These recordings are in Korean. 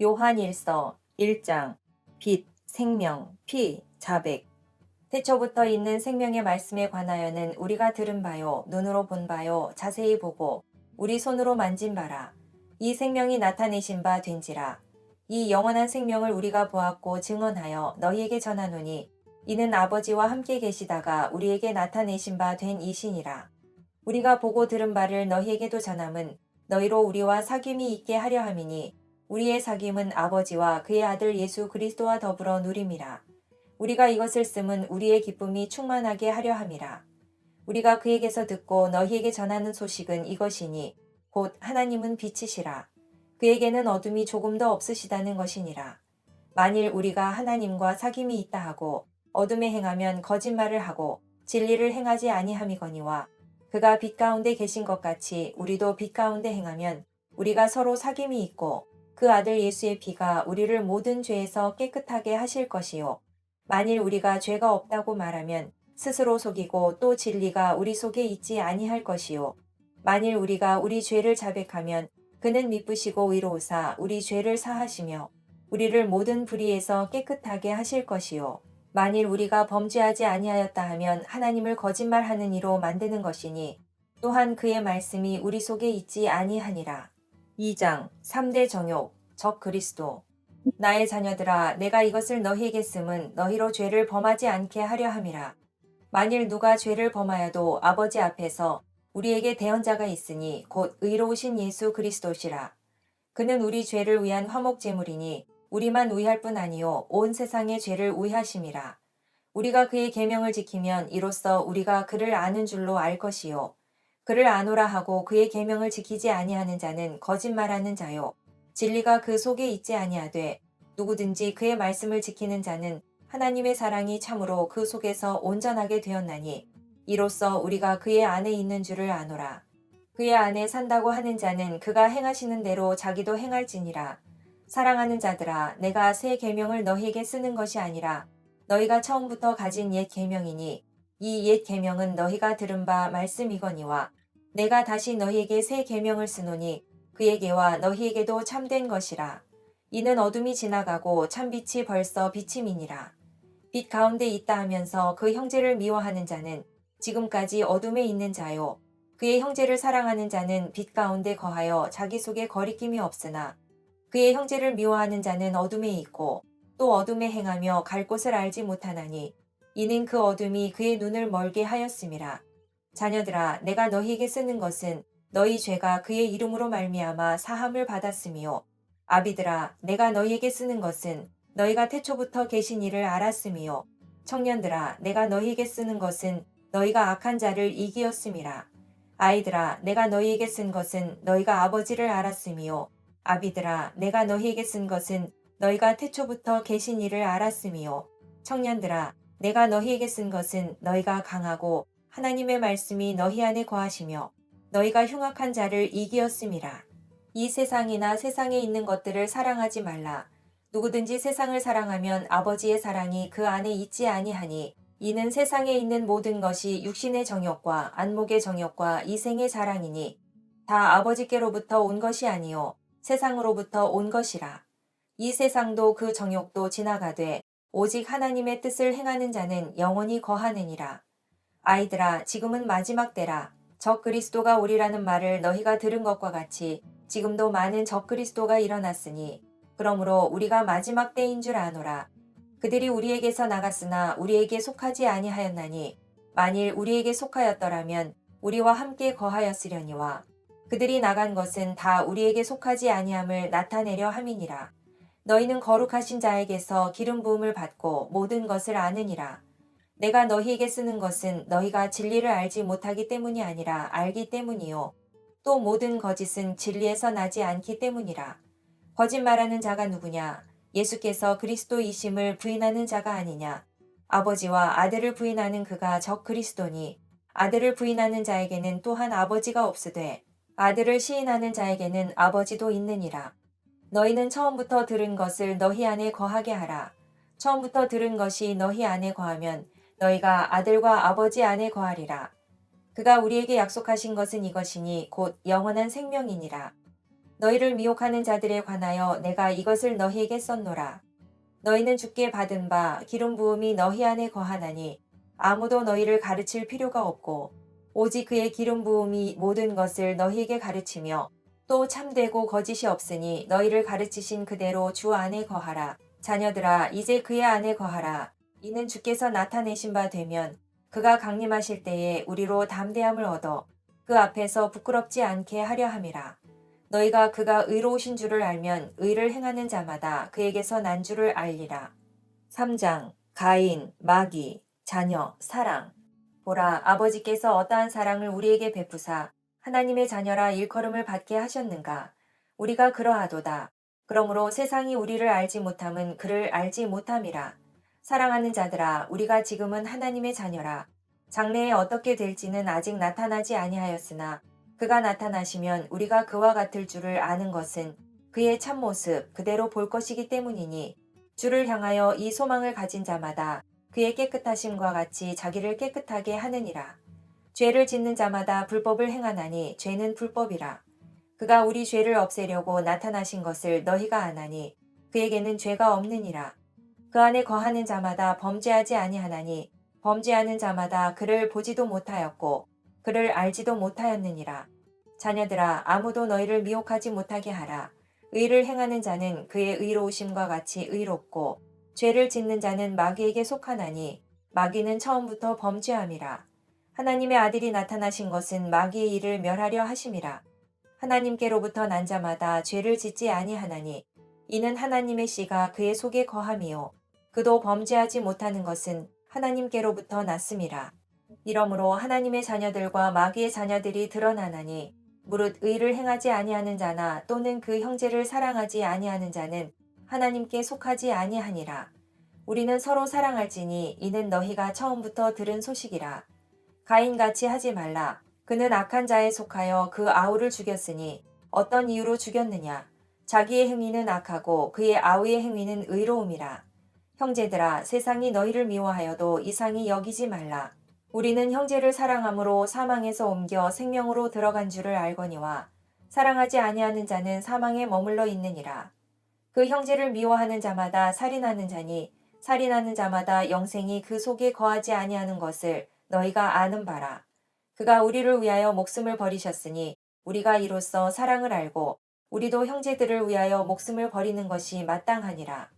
요한일서 1장 빛, 생명, 피, 자백. 태초부터 있는 생명의 말씀에 관하여는 우리가 들은 바요, 눈으로 본 바요, 자세히 보고 우리 손으로 만진 바라. 이 생명이 나타내신 바 된지라. 이 영원한 생명을 우리가 보았고 증언하여 너희에게 전하노니 이는 아버지와 함께 계시다가 우리에게 나타내신 바 된 이신이라. 우리가 보고 들은 바를 너희에게도 전함은 너희로 우리와 사귐이 있게 하려 함이니 우리의 사귐은 아버지와 그의 아들 예수 그리스도와 더불어 누림이라. 우리가 이것을 쓰면 우리의 기쁨이 충만하게 하려 함이라. 우리가 그에게서 듣고 너희에게 전하는 소식은 이것이니 곧 하나님은 빛이시라. 그에게는 어둠이 조금도 없으시다는 것이니라. 만일 우리가 하나님과 사귐이 있다 하고 어둠에 행하면 거짓말을 하고 진리를 행하지 아니함이거니와 그가 빛 가운데 계신 것 같이 우리도 빛 가운데 행하면 우리가 서로 사귐이 있고 그 아들 예수의 피가 우리를 모든 죄에서 깨끗하게 하실 것이요. 만일 우리가 죄가 없다고 말하면 스스로 속이고 또 진리가 우리 속에 있지 아니할 것이요. 만일 우리가 우리 죄를 자백하면 그는 미쁘시고 의로우사 우리 죄를 사하시며 우리를 모든 불의에서 깨끗하게 하실 것이요. 만일 우리가 범죄하지 아니하였다 하면 하나님을 거짓말하는 이로 만드는 것이니 또한 그의 말씀이 우리 속에 있지 아니하니라. 2장 3대 정욕 적 그리스도. 나의 자녀들아, 내가 이것을 너희에게 쓰면 너희로 죄를 범하지 않게 하려 함이라. 만일 누가 죄를 범하여도 아버지 앞에서 우리에게 대언자가 있으니 곧 의로우신 예수 그리스도시라. 그는 우리 죄를 위한 화목 제물이니 우리만 위할 뿐 아니요 온 세상의 죄를 위하심이라. 우리가 그의 계명을 지키면 이로써 우리가 그를 아는 줄로 알 것이요. 그를 아노라 하고 그의 계명을 지키지 아니하는 자는 거짓말하는 자요. 진리가 그 속에 있지 아니하되 누구든지 그의 말씀을 지키는 자는 하나님의 사랑이 참으로 그 속에서 온전하게 되었나니 이로써 우리가 그의 안에 있는 줄을 아노라. 그의 안에 산다고 하는 자는 그가 행하시는 대로 자기도 행할지니라. 사랑하는 자들아, 내가 새 계명을 너희에게 쓰는 것이 아니라 너희가 처음부터 가진 옛 계명이니 이 옛 계명은 너희가 들은 바 말씀이거니와 내가 다시 너희에게 새 계명을 쓰노니 그에게와 너희에게도 참된 것이라. 이는 어둠이 지나가고 참빛이 벌써 비침이니라. 빛 가운데 있다 하면서 그 형제를 미워하는 자는 지금까지 어둠에 있는 자요. 그의 형제를 사랑하는 자는 빛 가운데 거하여 자기 속에 거리낌이 없으나 그의 형제를 미워하는 자는 어둠에 있고 또 어둠에 행하며 갈 곳을 알지 못하나니 이는 그 어둠이 그의 눈을 멀게 하였음이라. 자녀들아, 내가 너희에게 쓰는 것은 너희 죄가 그의 이름으로 말미암아 사함을 받았으며 아비들아, 내가 너희에게 쓰는 것은 너희가 태초부터 계신 이를 알았으며 청년들아, 내가 너희에게 쓰는 것은 너희가 악한 자를 이기었음이라. 아이들아, 내가 너희에게 쓴 것은 너희가 아버지를 알았으며 아비들아, 내가 너희에게 쓴 것은 너희가 태초부터 계신 이를 알았으며 청년들아, 내가 너희에게 쓴 것은 너희가 강하고 하나님의 말씀이 너희 안에 거하시며 너희가 흉악한 자를 이기었음이라. 이 세상이나 세상에 있는 것들을 사랑하지 말라. 누구든지 세상을 사랑하면 아버지의 사랑이 그 안에 있지 아니하니 이는 세상에 있는 모든 것이 육신의 정욕과 안목의 정욕과 이생의 자랑이니 다 아버지께로부터 온 것이 아니요 세상으로부터 온 것이라. 이 세상도 그 정욕도 지나가되 오직 하나님의 뜻을 행하는 자는 영원히 거하느니라. 아이들아, 지금은 마지막 때라. 적 그리스도가 오리라는 말을 너희가 들은 것과 같이 지금도 많은 적 그리스도가 일어났으니 그러므로 우리가 마지막 때인 줄 아노라. 그들이 우리에게서 나갔으나 우리에게 속하지 아니하였나니 만일 우리에게 속하였더라면 우리와 함께 거하였으려니와 그들이 나간 것은 다 우리에게 속하지 아니함을 나타내려 함이니라. 너희는 거룩하신 자에게서 기름 부음을 받고 모든 것을 아느니라. 내가 너희에게 쓰는 것은 너희가 진리를 알지 못하기 때문이 아니라 알기 때문이요. 또 모든 거짓은 진리에서 나지 않기 때문이라. 거짓말하는 자가 누구냐? 예수께서 그리스도이심을 부인하는 자가 아니냐? 아버지와 아들을 부인하는 그가 적 그리스도니 아들을 부인하는 자에게는 또한 아버지가 없으되 아들을 시인하는 자에게는 아버지도 있느니라. 너희는 처음부터 들은 것을 너희 안에 거하게 하라. 처음부터 들은 것이 너희 안에 거하면 너희가 아들과 아버지 안에 거하리라. 그가 우리에게 약속하신 것은 이것이니 곧 영원한 생명이니라. 너희를 미혹하는 자들에 관하여 내가 이것을 너희에게 썼노라. 너희는 주께 받은 바 기름 부음이 너희 안에 거하나니 아무도 너희를 가르칠 필요가 없고 오직 그의 기름 부음이 모든 것을 너희에게 가르치며 또 참되고 거짓이 없으니 너희를 가르치신 그대로 주 안에 거하라. 자녀들아 이제 그의 안에 거하라. 이는 주께서 나타내신 바 되면 그가 강림하실 때에 우리로 담대함을 얻어 그 앞에서 부끄럽지 않게 하려 함이라. 너희가 그가 의로우신 줄을 알면 의를 행하는 자마다 그에게서 난 줄을 알리라. 3장 가인, 마귀, 자녀, 사랑. 보라, 아버지께서 어떠한 사랑을 우리에게 베푸사 하나님의 자녀라 일컬음을 받게 하셨는가. 우리가 그러하도다. 그러므로 세상이 우리를 알지 못함은 그를 알지 못함이라. 사랑하는 자들아, 우리가 지금은 하나님의 자녀라. 장래에 어떻게 될지는 아직 나타나지 아니하였으나 그가 나타나시면 우리가 그와 같을 줄을 아는 것은 그의 참모습 그대로 볼 것이기 때문이니 주를 향하여 이 소망을 가진 자마다 그의 깨끗하심과 같이 자기를 깨끗하게 하느니라. 죄를 짓는 자마다 불법을 행하나니 죄는 불법이라. 그가 우리 죄를 없애려고 나타나신 것을 너희가 아나니 그에게는 죄가 없느니라. 그 안에 거하는 자마다 범죄하지 아니하나니 범죄하는 자마다 그를 보지도 못하였고 그를 알지도 못하였느니라. 자녀들아 아무도 너희를 미혹하지 못하게 하라. 의를 행하는 자는 그의 의로우심과 같이 의롭고 죄를 짓는 자는 마귀에게 속하나니 마귀는 처음부터 범죄함이라. 하나님의 아들이 나타나신 것은 마귀의 일을 멸하려 하심이라. 하나님께로부터 난 자마다 죄를 짓지 아니하나니 이는 하나님의 씨가 그의 속에 거함이요 그도 범죄하지 못하는 것은 하나님께로부터 났음이라. 이러므로 하나님의 자녀들과 마귀의 자녀들이 드러나나니 무릇 의를 행하지 아니하는 자나 또는 그 형제를 사랑하지 아니하는 자는 하나님께 속하지 아니하니라. 우리는 서로 사랑할지니 이는 너희가 처음부터 들은 소식이라. 가인같이 하지 말라. 그는 악한 자에 속하여 그 아우를 죽였으니 어떤 이유로 죽였느냐. 자기의 행위는 악하고 그의 아우의 행위는 의로움이라. 형제들아 세상이 너희를 미워하여도 이상히 여기지 말라. 우리는 형제를 사랑함으로 사망에서 옮겨 생명으로 들어간 줄을 알거니와 사랑하지 아니하는 자는 사망에 머물러 있느니라. 그 형제를 미워하는 자마다 살인하는 자니 살인하는 자마다 영생이 그 속에 거하지 아니하는 것을 너희가 아는 바라. 그가 우리를 위하여 목숨을 버리셨으니 우리가 이로써 사랑을 알고 우리도 형제들을 위하여 목숨을 버리는 것이 마땅하니라.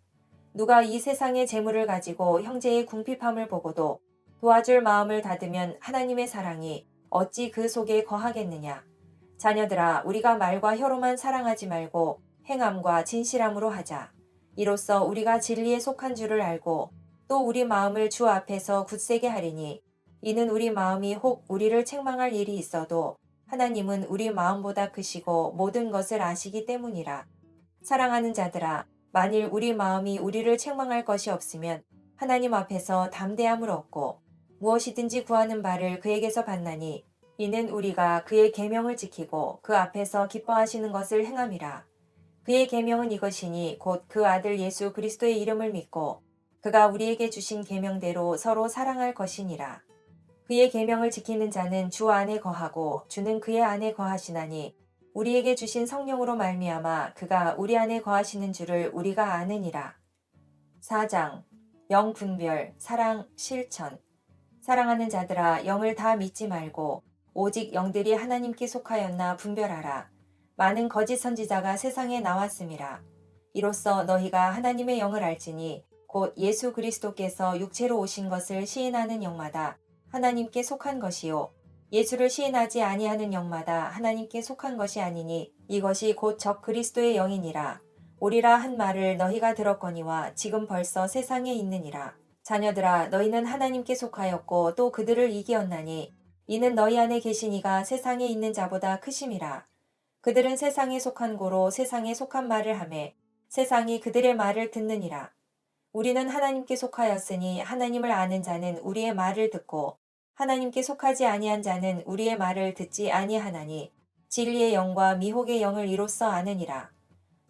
누가 이 세상의 재물을 가지고 형제의 궁핍함을 보고도 도와줄 마음을 닫으면 하나님의 사랑이 어찌 그 속에 거하겠느냐. 자녀들아 우리가 말과 혀로만 사랑하지 말고 행함과 진실함으로 하자. 이로써 우리가 진리에 속한 줄을 알고 또 우리 마음을 주 앞에서 굳세게 하리니 이는 우리 마음이 혹 우리를 책망할 일이 있어도 하나님은 우리 마음보다 크시고 모든 것을 아시기 때문이라. 사랑하는 자들아 만일 우리 마음이 우리를 책망할 것이 없으면 하나님 앞에서 담대함을 얻고 무엇이든지 구하는 바를 그에게서 받나니 이는 우리가 그의 계명을 지키고 그 앞에서 기뻐하시는 것을 행함이라. 그의 계명은 이것이니 곧 그 아들 예수 그리스도의 이름을 믿고 그가 우리에게 주신 계명대로 서로 사랑할 것이니라. 그의 계명을 지키는 자는 주 안에 거하고 주는 그의 안에 거하시나니 우리에게 주신 성령으로 말미암아 그가 우리 안에 거하시는 줄을 우리가 아느니라. 4장 영 분별 사랑 실천. 사랑하는 자들아 영을 다 믿지 말고 오직 영들이 하나님께 속하였나 분별하라. 많은 거짓 선지자가 세상에 나왔음이라. 이로써 너희가 하나님의 영을 알지니 곧 예수 그리스도께서 육체로 오신 것을 시인하는 영마다 하나님께 속한 것이요 예수를 시인하지 아니하는 영마다 하나님께 속한 것이 아니니 이것이 곧 적 그리스도의 영이니라. 오리라 한 말을 너희가 들었거니와 지금 벌써 세상에 있느니라. 자녀들아 너희는 하나님께 속하였고 또 그들을 이기었나니 이는 너희 안에 계신 이가 세상에 있는 자보다 크심이라. 그들은 세상에 속한 고로 세상에 속한 말을 하매 세상이 그들의 말을 듣느니라. 우리는 하나님께 속하였으니 하나님을 아는 자는 우리의 말을 듣고 하나님께 속하지 아니한 자는 우리의 말을 듣지 아니하나니 진리의 영과 미혹의 영을 이로써 아느니라.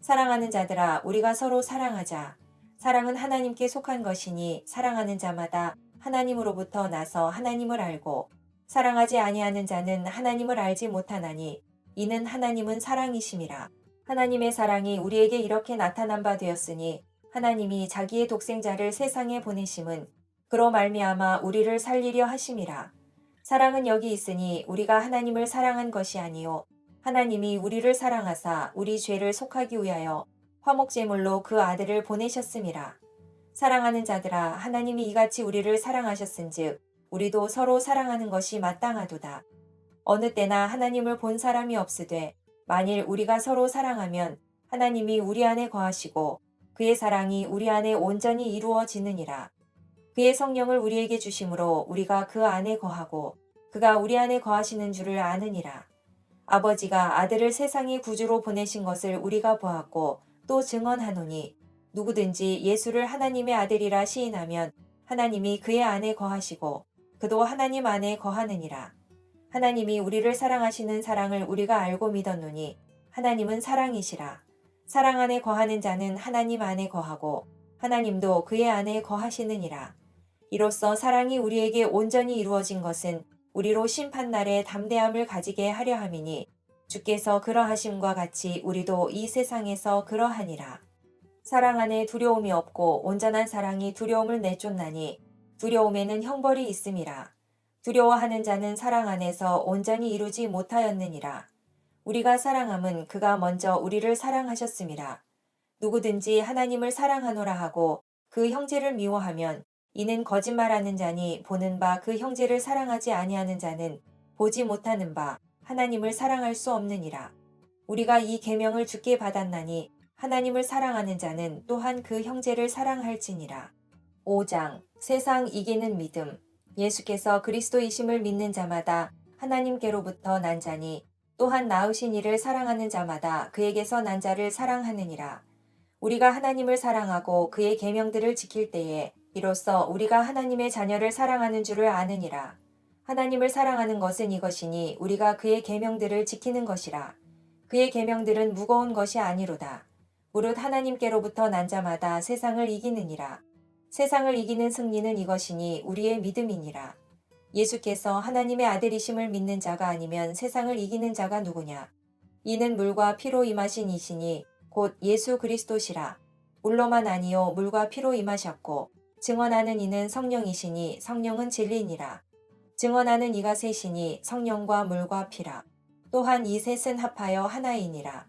사랑하는 자들아 우리가 서로 사랑하자. 사랑은 하나님께 속한 것이니 사랑하는 자마다 하나님으로부터 나서 하나님을 알고 사랑하지 아니하는 자는 하나님을 알지 못하나니 이는 하나님은 사랑이심이라. 하나님의 사랑이 우리에게 이렇게 나타난 바 되었으니 하나님이 자기의 독생자를 세상에 보내심은 그로 말미암아 우리를 살리려 하심이라. 사랑은 여기 있으니 우리가 하나님을 사랑한 것이 아니요 하나님이 우리를 사랑하사 우리 죄를 속하기 위하여 화목제물로 그 아들을 보내셨음이라. 사랑하는 자들아, 하나님이 이같이 우리를 사랑하셨은즉 우리도 서로 사랑하는 것이 마땅하도다. 어느 때나 하나님을 본 사람이 없으되 만일 우리가 서로 사랑하면 하나님이 우리 안에 거하시고 그의 사랑이 우리 안에 온전히 이루어지느니라. 그의 성령을 우리에게 주심으로 우리가 그 안에 거하고 그가 우리 안에 거하시는 줄을 아느니라. 아버지가 아들을 세상의 구주로 보내신 것을 우리가 보았고 또 증언하노니 누구든지 예수를 하나님의 아들이라 시인하면 하나님이 그의 안에 거하시고 그도 하나님 안에 거하느니라. 하나님이 우리를 사랑하시는 사랑을 우리가 알고 믿었노니 하나님은 사랑이시라. 사랑 안에 거하는 자는 하나님 안에 거하고 하나님도 그의 안에 거하시느니라. 이로써 사랑이 우리에게 온전히 이루어진 것은 우리로 심판날에 담대함을 가지게 하려 함이니 주께서 그러하심과 같이 우리도 이 세상에서 그러하니라. 사랑 안에 두려움이 없고 온전한 사랑이 두려움을 내쫓나니 두려움에는 형벌이 있음이라. 두려워하는 자는 사랑 안에서 온전히 이루지 못하였느니라. 우리가 사랑함은 그가 먼저 우리를 사랑하셨음이라. 누구든지 하나님을 사랑하노라 하고 그 형제를 미워하면 이는 거짓말하는 자니 보는 바 그 형제를 사랑하지 아니하는 자는 보지 못하는 바 하나님을 사랑할 수 없느니라. 우리가 이 계명을 주께 받았나니 하나님을 사랑하는 자는 또한 그 형제를 사랑할지니라. 5장 세상 이기는 믿음. 예수께서 그리스도이심을 믿는 자마다 하나님께로부터 난 자니 또한 낳으신 이를 사랑하는 자마다 그에게서 난 자를 사랑하느니라. 우리가 하나님을 사랑하고 그의 계명들을 지킬 때에 이로써 우리가 하나님의 자녀를 사랑하는 줄을 아느니라. 하나님을 사랑하는 것은 이것이니 우리가 그의 계명들을 지키는 것이라. 그의 계명들은 무거운 것이 아니로다. 무릇 하나님께로부터 난 자마다 세상을 이기느니라. 세상을 이기는 승리는 이것이니 우리의 믿음이니라. 예수께서 하나님의 아들이심을 믿는 자가 아니면 세상을 이기는 자가 누구냐? 이는 물과 피로 임하신 이시니 곧 예수 그리스도시라. 물로만 아니요 물과 피로 임하셨고 증언하는 이는 성령이시니 성령은 진리니라. 증언하는 이가 셋이니 성령과 물과 피라. 또한 이 셋은 합하여 하나이니라.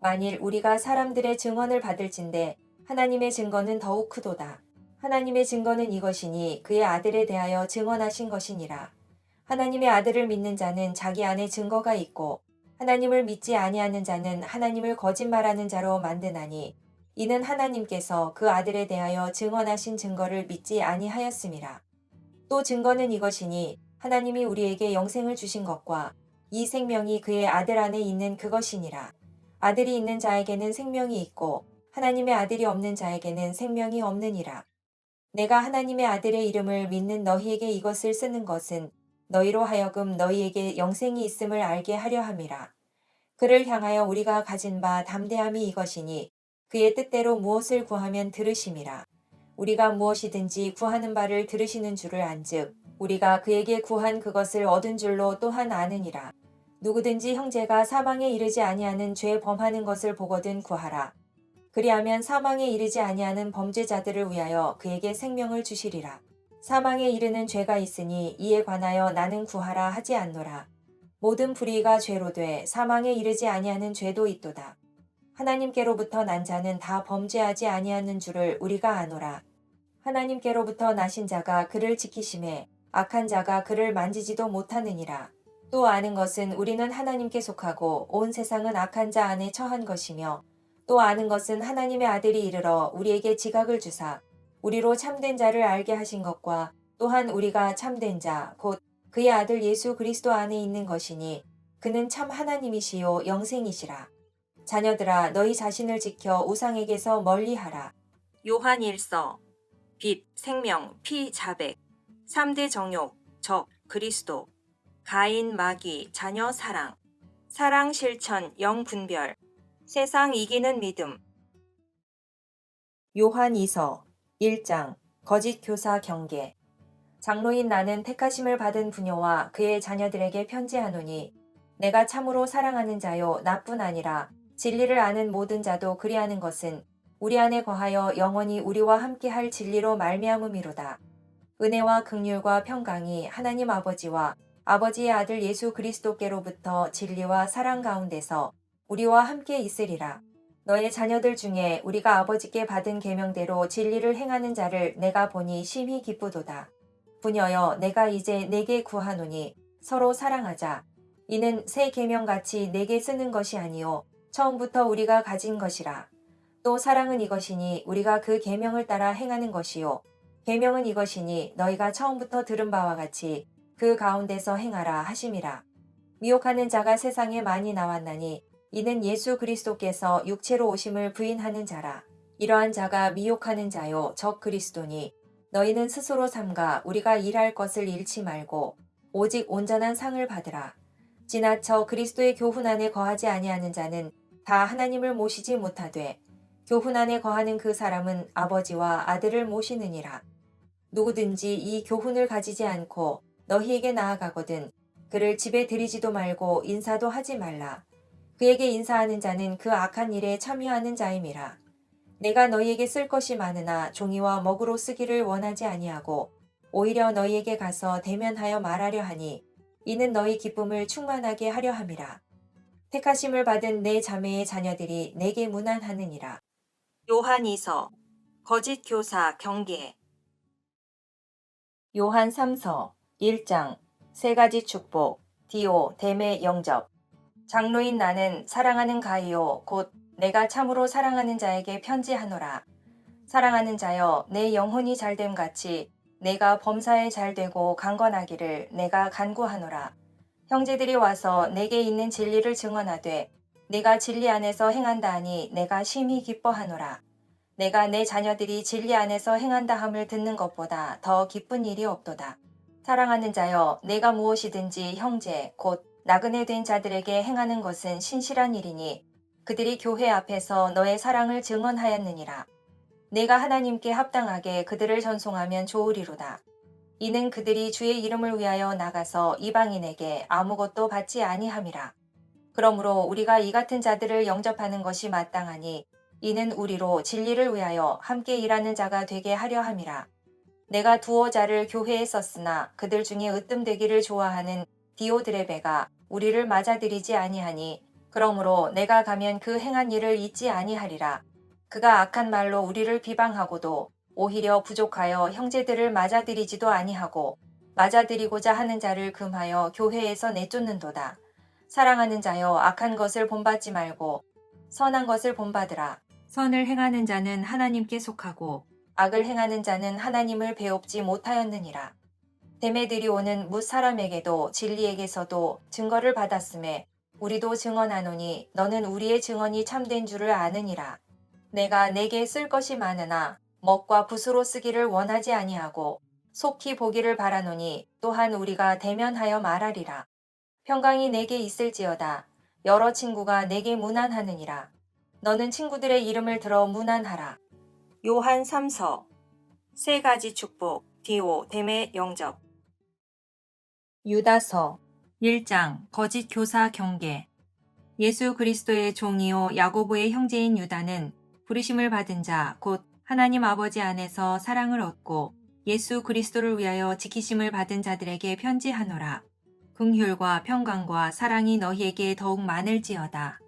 만일 우리가 사람들의 증언을 받을진대 하나님의 증거는 더욱 크도다. 하나님의 증거는 이것이니 그의 아들에 대하여 증언하신 것이니라. 하나님의 아들을 믿는 자는 자기 안에 증거가 있고 하나님을 믿지 아니하는 자는 하나님을 거짓말하는 자로 만드나니 이는 하나님께서 그 아들에 대하여 증언하신 증거를 믿지 아니하였음이라. 또 증거는 이것이니 하나님이 우리에게 영생을 주신 것과 이 생명이 그의 아들 안에 있는 그것이니라. 아들이 있는 자에게는 생명이 있고 하나님의 아들이 없는 자에게는 생명이 없느니라. 내가 하나님의 아들의 이름을 믿는 너희에게 이것을 쓰는 것은 너희로 하여금 너희에게 영생이 있음을 알게 하려 함이라. 그를 향하여 우리가 가진 바 담대함이 이것이니 그의 뜻대로 무엇을 구하면 들으심이라. 우리가 무엇이든지 구하는 바를 들으시는 줄을 안즉 우리가 그에게 구한 그것을 얻은 줄로 또한 아느니라. 누구든지 형제가 사망에 이르지 아니하는 죄 범하는 것을 보거든 구하라. 그리하면 사망에 이르지 아니하는 범죄자들을 위하여 그에게 생명을 주시리라. 사망에 이르는 죄가 있으니 이에 관하여 나는 구하라 하지 않노라. 모든 불의가 죄로 돼 사망에 이르지 아니하는 죄도 있도다. 하나님께로부터 난 자는 다 범죄하지 아니하는 줄을 우리가 아노라. 하나님께로부터 나신 자가 그를 지키심에 악한 자가 그를 만지지도 못하느니라. 또 아는 것은 우리는 하나님께 속하고 온 세상은 악한 자 안에 처한 것이며 또 아는 것은 하나님의 아들이 이르러 우리에게 지각을 주사 우리로 참된 자를 알게 하신 것과 또한 우리가 참된 자 곧 그의 아들 예수 그리스도 안에 있는 것이니 그는 참 하나님이시요 영생이시라. 자녀들아 너희 자신을 지켜 우상에게서 멀리하라. 요한 1서 빛, 생명, 피, 자백 3대 정욕, 적, 그리스도 가인, 마귀, 자녀, 사랑 사랑, 실천, 영, 분별 세상 이기는 믿음 요한 2서 1장 거짓 교사 경계 장로인 나는 택하심을 받은 부녀와 그의 자녀들에게 편지하노니 내가 참으로 사랑하는 자요 나뿐 아니라 진리를 아는 모든 자도 그리하는 것은 우리 안에 거하여 영원히 우리와 함께할 진리로 말미암음이로다. 은혜와 긍휼과 평강이 하나님 아버지와 아버지의 아들 예수 그리스도께로부터 진리와 사랑 가운데서 우리와 함께 있으리라. 너의 자녀들 중에 우리가 아버지께 받은 계명대로 진리를 행하는 자를 내가 보니 심히 기쁘도다. 부녀여, 내가 이제 내게 구하노니 서로 사랑하자. 이는 새 계명같이 내게 쓰는 것이 아니요 처음부터 우리가 가진 것이라. 또 사랑은 이것이니 우리가 그 계명을 따라 행하는 것이요 계명은 이것이니 너희가 처음부터 들은 바와 같이 그 가운데서 행하라 하심이라. 미혹하는 자가 세상에 많이 나왔나니 이는 예수 그리스도께서 육체로 오심을 부인하는 자라. 이러한 자가 미혹하는 자요 적 그리스도니 너희는 스스로 삼가 우리가 일할 것을 잃지 말고 오직 온전한 상을 받으라. 지나쳐 그리스도의 교훈 안에 거하지 아니하는 자는 다 하나님을 모시지 못하되 교훈 안에 거하는 그 사람은 아버지와 아들을 모시느니라. 누구든지 이 교훈을 가지지 않고 너희에게 나아가거든 그를 집에 들이지도 말고 인사도 하지 말라. 그에게 인사하는 자는 그 악한 일에 참여하는 자임이라. 내가 너희에게 쓸 것이 많으나 종이와 먹으로 쓰기를 원하지 아니하고 오히려 너희에게 가서 대면하여 말하려 하니 이는 너희 기쁨을 충만하게 하려 함이라. 택하심을 받은 내 자매의 자녀들이 내게 문안하느니라. 요한 2서 거짓 교사 경계. 요한 3서 1장 세 가지 축복 디오 댐의 영접. 장로인 나는 사랑하는 가이오 곧 내가 참으로 사랑하는 자에게 편지하노라. 사랑하는 자여, 내 영혼이 잘됨 같이 내가 범사에 잘되고 강건하기를 내가 간구하노라. 형제들이 와서 내게 있는 진리를 증언하되 내가 진리 안에서 행한다 하니 내가 심히 기뻐하노라. 내가 내 자녀들이 진리 안에서 행한다 함을 듣는 것보다 더 기쁜 일이 없도다. 사랑하는 자여, 내가 무엇이든지 형제 곧 나그네 된 자들에게 행하는 것은 신실한 일이니 그들이 교회 앞에서 너의 사랑을 증언하였느니라. 내가 하나님께 합당하게 그들을 전송하면 좋으리로다. 이는 그들이 주의 이름을 위하여 나가서 이방인에게 아무것도 받지 아니함이라. 그러므로 우리가 이 같은 자들을 영접하는 것이 마땅하니 이는 우리로 진리를 위하여 함께 일하는 자가 되게 하려 함이라. 내가 두어 자를 교회에 썼으나 그들 중에 으뜸되기를 좋아하는 디오드레베가 우리를 맞아들이지 아니하니 그러므로 내가 가면 그 행한 일을 잊지 아니하리라. 그가 악한 말로 우리를 비방하고도 오히려 부족하여 형제들을 맞아들이지도 아니하고 맞아들이고자 하는 자를 금하여 교회에서 내쫓는도다. 사랑하는 자여, 악한 것을 본받지 말고 선한 것을 본받으라. 선을 행하는 자는 하나님께 속하고 악을 행하는 자는 하나님을 배웁지 못하였느니라. 데메드리오는 뭇 사람에게도 진리에게서도 증거를 받았음에 우리도 증언하노니 너는 우리의 증언이 참된 줄을 아느니라. 내가 내게 쓸 것이 많으나 먹과 붓으로 쓰기를 원하지 아니하고 속히 보기를 바라노니 또한 우리가 대면하여 말하리라. 평강이 내게 있을지어다. 여러 친구가 내게 문안하느니라. 너는 친구들의 이름을 들어 문안하라. 요한 3서 세 가지 축복 디오 댐의 영접. 유다서 1장 거짓 교사 경계. 예수 그리스도의 종이요 야고보의 형제인 유다는 부르심을 받은 자 곧 하나님 아버지 안에서 사랑을 얻고 예수 그리스도를 위하여 지키심을 받은 자들에게 편지하노라. 긍휼과 평강과 사랑이 너희에게 더욱 많을지어다.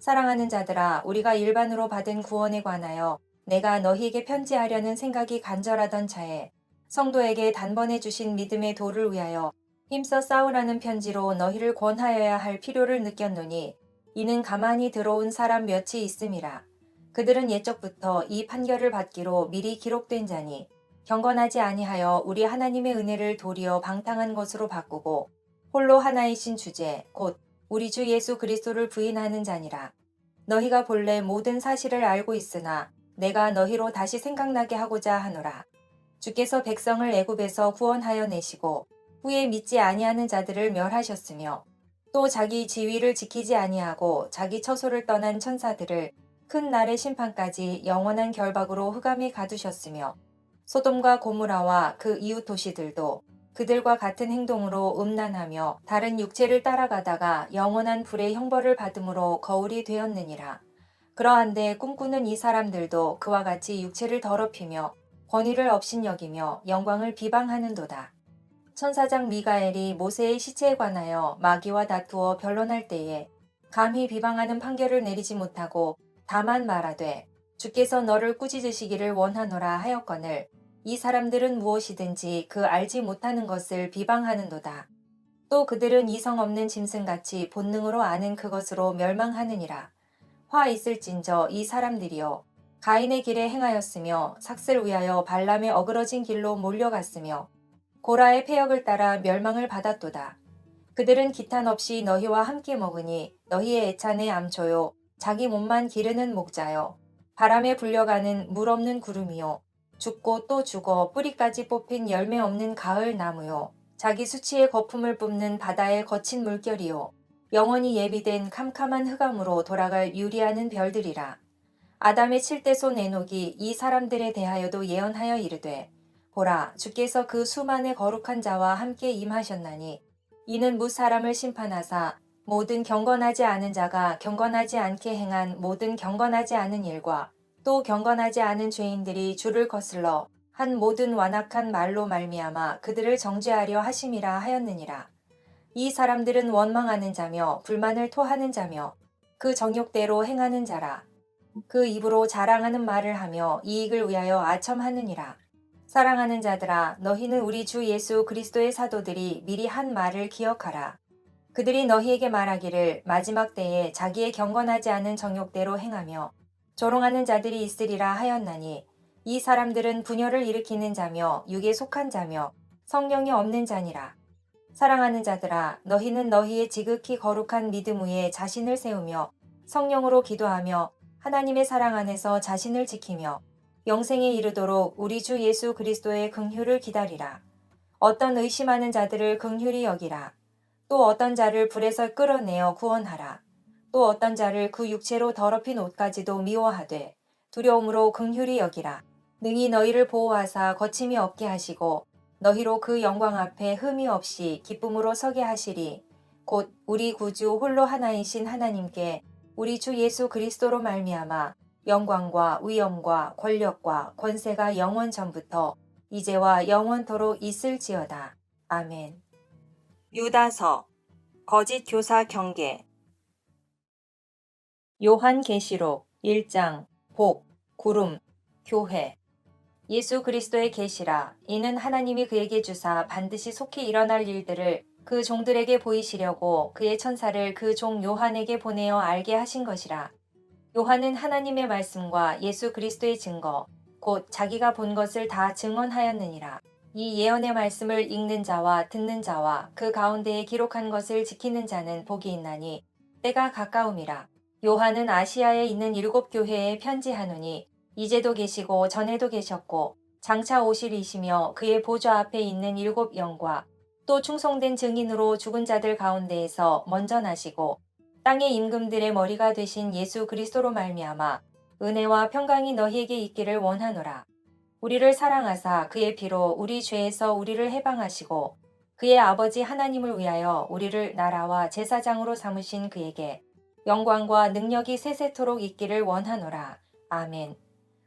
사랑하는 자들아, 우리가 일반으로 받은 구원에 관하여 내가 너희에게 편지하려는 생각이 간절하던 차에 성도에게 단번에 주신 믿음의 도를 위하여 힘써 싸우라는 편지로 너희를 권하여야 할 필요를 느꼈노니 이는 가만히 들어온 사람 몇이 있음이라. 그들은 옛적부터 이 판결을 받기로 미리 기록된 자니 경건하지 아니하여 우리 하나님의 은혜를 도리어 방탕한 것으로 바꾸고 홀로 하나이신 주제 곧 우리 주 예수 그리스도를 부인하는 자니라. 너희가 본래 모든 사실을 알고 있으나 내가 너희로 다시 생각나게 하고자 하노라. 주께서 백성을 애굽에서 구원하여 내시고 후에 믿지 아니하는 자들을 멸하셨으며 또 자기 지위를 지키지 아니하고 자기 처소를 떠난 천사들을 큰 날의 심판까지 영원한 결박으로 흑암에 가두셨으며 소돔과 고무라와 그 이웃 도시들도 그들과 같은 행동으로 음란하며 다른 육체를 따라가다가 영원한 불의 형벌을 받음으로 거울이 되었느니라. 그러한데 꿈꾸는 이 사람들도 그와 같이 육체를 더럽히며 권위를 업신여기며 영광을 비방하는도다. 천사장 미가엘이 모세의 시체에 관하여 마귀와 다투어 변론할 때에 감히 비방하는 판결을 내리지 못하고 다만 말하되 주께서 너를 꾸짖으시기를 원하노라 하였거늘 이 사람들은 무엇이든지 그 알지 못하는 것을 비방하는도다. 또 그들은 이성 없는 짐승같이 본능으로 아는 그것으로 멸망하느니라. 화 있을진저 이 사람들이여 가인의 길에 행하였으며 삭슬 위하여 발람의 어그러진 길로 몰려갔으며 고라의 패역을 따라 멸망을 받았도다. 그들은 기탄 없이 너희와 함께 먹으니 너희의 애찬의 암초요 자기 몸만 기르는 목자요 바람에 불려가는 물 없는 구름이요 죽고 또 죽어 뿌리까지 뽑힌 열매 없는 가을 나무요 자기 수치의 거품을 뿜는 바다의 거친 물결이요 영원히 예비된 캄캄한 흑암으로 돌아갈 유리하는 별들이라. 아담의 7대손 에녹이 이 사람들에 대하여도 예언하여 이르되 보라 주께서 그 수만의 거룩한 자와 함께 임하셨나니 이는 무 사람을 심판하사 모든 경건하지 않은 자가 경건하지 않게 행한 모든 경건하지 않은 일과 또 경건하지 않은 죄인들이 주를 거슬러 한 모든 완악한 말로 말미암아 그들을 정죄하려 하심이라 하였느니라. 이 사람들은 원망하는 자며 불만을 토하는 자며 그 정욕대로 행하는 자라. 그 입으로 자랑하는 말을 하며 이익을 위하여 아첨하느니라. 사랑하는 자들아 너희는 우리 주 예수 그리스도의 사도들이 미리 한 말을 기억하라. 그들이 너희에게 말하기를 마지막 때에 자기의 경건하지 않은 정욕대로 행하며 조롱하는 자들이 있으리라 하였나니 이 사람들은 분열을 일으키는 자며 육에 속한 자며 성령이 없는 자니라. 사랑하는 자들아 너희는 너희의 지극히 거룩한 믿음 위에 자신을 세우며 성령으로 기도하며 하나님의 사랑 안에서 자신을 지키며 영생에 이르도록 우리 주 예수 그리스도의 긍휼을 기다리라. 어떤 의심하는 자들을 긍휼히 여기라. 또 어떤 자를 불에서 끌어내어 구원하라. 또 어떤 자를 그 육체로 더럽힌 옷까지도 미워하되 두려움으로 긍휼히 여기라. 능히 너희를 보호하사 거침이 없게 하시고 너희로 그 영광 앞에 흠이 없이 기쁨으로 서게 하시리. 곧 우리 구주 홀로 하나이신 하나님께 우리 주 예수 그리스도로 말미암아 영광과 위엄과 권력과 권세가 영원 전부터 이제와 영원토록 있을지어다. 아멘. 유다서 거짓 교사 경계 요한계시록 1장 복, 구름, 교회 예수 그리스도의 계시라. 이는 하나님이 그에게 주사 반드시 속히 일어날 일들을 그 종들에게 보이시려고 그의 천사를 그 종 요한에게 보내어 알게 하신 것이라. 요한은 하나님의 말씀과 예수 그리스도의 증거, 곧 자기가 본 것을 다 증언하였느니라. 이 예언의 말씀을 읽는 자와 듣는 자와 그 가운데에 기록한 것을 지키는 자는 복이 있나니 때가 가까움이라. 요한은 아시아에 있는 7교회에 편지하노니 이제도 계시고 전에도 계셨고 장차 오실 이시며 그의 보좌 앞에 있는 7영과 또 충성된 증인으로 죽은 자들 가운데에서 먼저 나시고 땅의 임금들의 머리가 되신 예수 그리스도로 말미암아 은혜와 평강이 너희에게 있기를 원하노라. 우리를 사랑하사 그의 피로 우리 죄에서 우리를 해방하시고 그의 아버지 하나님을 위하여 우리를 나라와 제사장으로 삼으신 그에게 영광과 능력이 세세토록 있기를 원하노라. 아멘.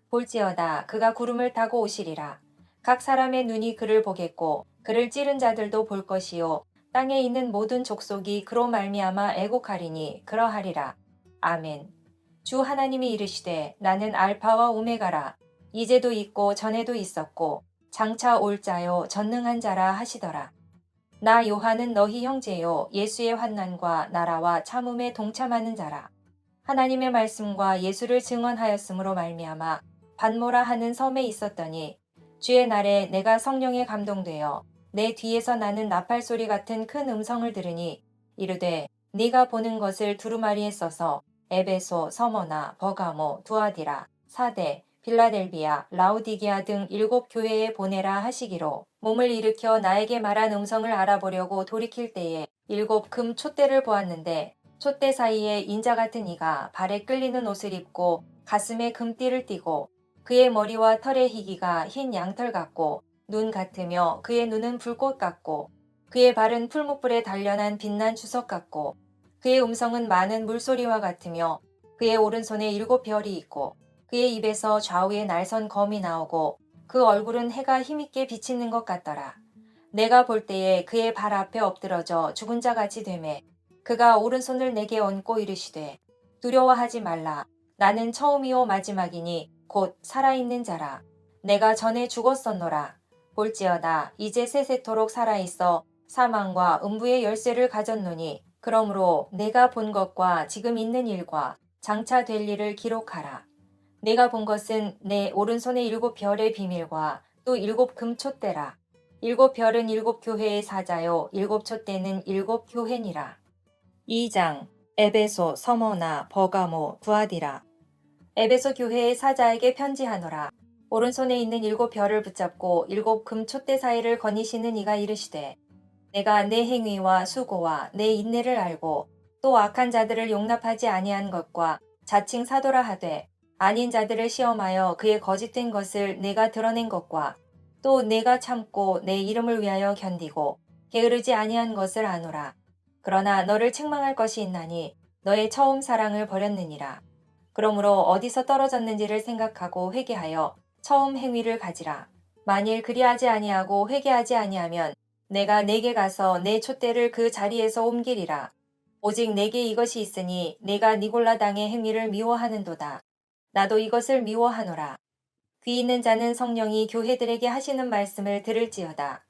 볼지어다 그가 구름을 타고 오시리라. 각 사람의 눈이 그를 보겠고 그를 찌른 자들도 볼 것이요 땅에 있는 모든 족속이 그로 말미암아 애곡하리니 그러하리라. 아멘. 주 하나님이 이르시되 나는 알파와 오메가라. 이제도 있고 전에도 있었고 장차 올 자요 전능한 자라 하시더라. 나 요한은 너희 형제요 예수의 환난과 나라와 참음에 동참하는 자라. 하나님의 말씀과 예수를 증언하였으므로 말미암아 반모라 하는 섬에 있었더니 주의 날에 내가 성령에 감동되어 내 뒤에서 나는 나팔 소리 같은 큰 음성을 들으니 이르되 네가 보는 것을 두루마리에 써서 에베소, 서머나, 버가모, 두아디라, 사대, 빌라델비아, 라우디게아 등 7교회에 보내라 하시기로 몸을 일으켜 나에게 말한 음성을 알아보려고 돌이킬 때에 7금 촛대를 보았는데 촛대 사이에 인자 같은 이가 발에 끌리는 옷을 입고 가슴에 금띠를 띠고 그의 머리와 털의 희기가 흰 양털 같고 눈 같으며 그의 눈은 불꽃 같고 그의 발은 풀무불에 단련한 빛난 주석 같고 그의 음성은 많은 물소리와 같으며 그의 오른손에 7별이 있고 그의 입에서 좌우에 날선 검이 나오고 그 얼굴은 해가 힘있게 비치는 것 같더라. 내가 볼 때에 그의 발 앞에 엎드러져 죽은 자 같이 되매 그가 오른손을 내게 얹고 이르시되 두려워하지 말라. 나는 처음이요 마지막이니 곧 살아있는 자라. 내가 전에 죽었었노라. 볼지어다 이제 세세토록 살아있어 사망과 음부의 열쇠를 가졌노니 그러므로 내가 본 것과 지금 있는 일과 장차 될 일을 기록하라. 내가 본 것은 내 오른손의 7별의 비밀과 또 7금촛대라. 7별은 7교회의 사자요 7촛대는 7교회니라. 2장 에베소, 서머나, 버가모, 두아디라. 에베소 교회의 사자에게 편지하노라. 오른손에 있는 7별을 붙잡고 7금촛대 사이를 거니시는 이가 이르시되 내가 내 행위와 수고와 내 인내를 알고 또 악한 자들을 용납하지 아니한 것과 자칭 사도라 하되 아닌 자들을 시험하여 그의 거짓된 것을 내가 드러낸 것과 또 내가 참고 내 이름을 위하여 견디고 게으르지 아니한 것을 아노라. 그러나 너를 책망할 것이 있나니 너의 처음 사랑을 버렸느니라. 그러므로 어디서 떨어졌는지를 생각하고 회개하여 처음 행위를 가지라. 만일 그리하지 아니하고 회개하지 아니하면 내가 내게 가서 내 촛대를 그 자리에서 옮기리라. 오직 내게 이것이 있으니 내가 니골라 당의 행위를 미워하는도다. 나도 이것을 미워하노라. 귀 있는 자는 성령이 교회들에게 하시는 말씀을 들을지어다.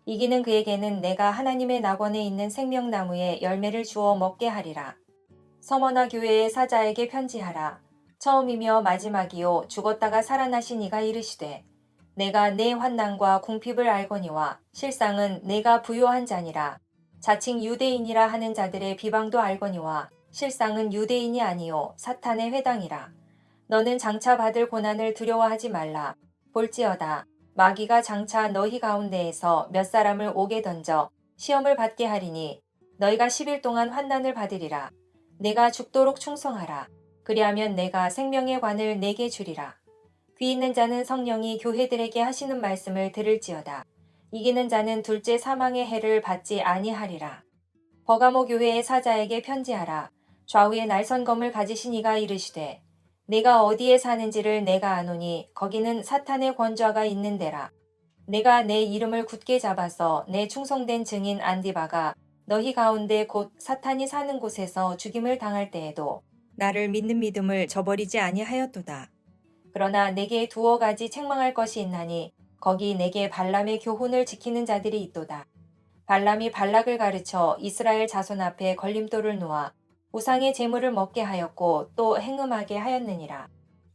이기는 그에게는 내가 하나님의 낙원에 있는 생명나무의 열매를 주어 먹게 하리라. 서머나 교회의 사자에게 편지하라. 처음이며 마지막이요 죽었다가 살아나신 이가 이르시되 내가 내 환난과 궁핍을 알거니와 실상은 내가 부요한 자니라. 자칭 유대인이라 하는 자들의 비방도 알거니와 실상은 유대인이 아니요 사탄의 회당이라. 너는 장차 받을 고난을 두려워하지 말라. 볼지어다 마귀가 장차 너희 가운데에서 몇 사람을 옥에 던져 시험을 받게 하리니 너희가 10일 동안 환난을 받으리라. 내가 죽도록 충성하라. 그리하면 내가 생명의 관을 내게 주리라. 귀 있는 자는 성령이 교회들에게 하시는 말씀을 들을지어다. 이기는 자는 둘째 사망의 해를 받지 아니하리라. 버가모 교회의 사자에게 편지하라. 좌우에 날선 검을 가지신 이가 이르시되 내가 어디에 사는지를 내가 아노니 거기는 사탄의 권좌가 있는 데라. 내가 내 이름을 굳게 잡아서 내 충성된 증인 안디바가 너희 가운데 곧 사탄이 사는 곳에서 죽임을 당할 때에도 나를 믿는 믿음을 저버리지 아니하였도다. 그러나 내게 두어 가지 책망할 것이 있나니 거기 내게 발람의 교훈을 지키는 자들이 있도다. 발람이 발락을 가르쳐 이스라엘 자손 앞에 걸림돌을 놓아 우상의 제물을 먹게 하였고 또 행음하게 하였느니라.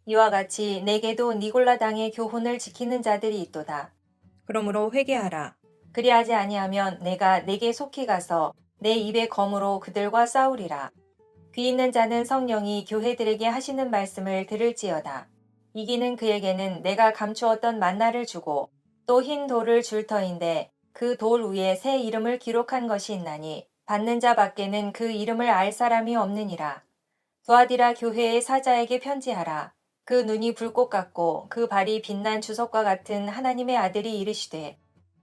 이와 같이 내게도 니골라 당의 교훈을 지키는 자들이 있도다. 그러므로 회개하라. 그리하지 아니하면 내가 내게 속히 가서 내 입의 검으로 그들과 싸우리라. 귀 있는 자는 성령이 교회들에게 하시는 말씀을 들을지어다. 이기는 그에게는 내가 감추었던 만나를 주고 또 흰 돌을 줄 터인데 그 돌 위에 새 이름을 기록한 것이 있나니 받는 자 밖에는 그 이름을 알 사람이 없느니라. 두아디라 교회의 사자에게 편지하라. 그 눈이 불꽃 같고 그 발이 빛난 주석과 같은 하나님의 아들이 이르시되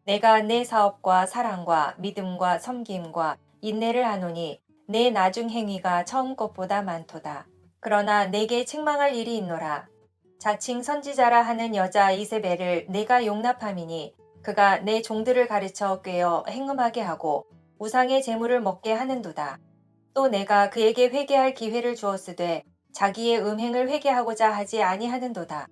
내가 내 사업과 사랑과 믿음과 섬김과 인내를 아노니 내 나중 행위가 처음 것보다 많도다. 그러나 내게 책망할 일이 있노라. 자칭 선지자라 하는 여자 이세벨을 내가 용납함이니 그가 내 종들을 가르쳐 꿰어 행음하게 하고 우상의 제물을 먹게 하는도다. 또 내가 그에게 회개할 기회를 주었으되 자기의 음행을 회개하고자 하지 아니하는도다.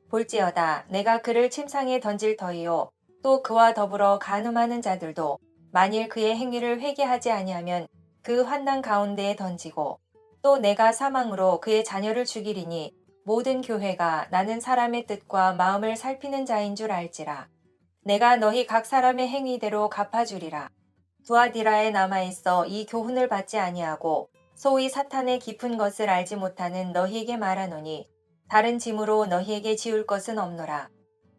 볼지어다 내가 그를 침상에 던질 터이요 또 그와 더불어 간음하는 자들도 만일 그의 행위를 회개하지 아니하면 그 환난 가운데에 던지고 또 내가 사망으로 그의 자녀를 죽이리니 모든 교회가 나는 사람의 뜻과 마음을 살피는 자인 줄 알지라. 내가 너희 각 사람의 행위대로 갚아주리라. 두아디라에 남아있어 이 교훈을 받지 아니하고 소위 사탄의 깊은 것을 알지 못하는 너희에게 말하노니 다른 짐으로 너희에게 지울 것은 없노라.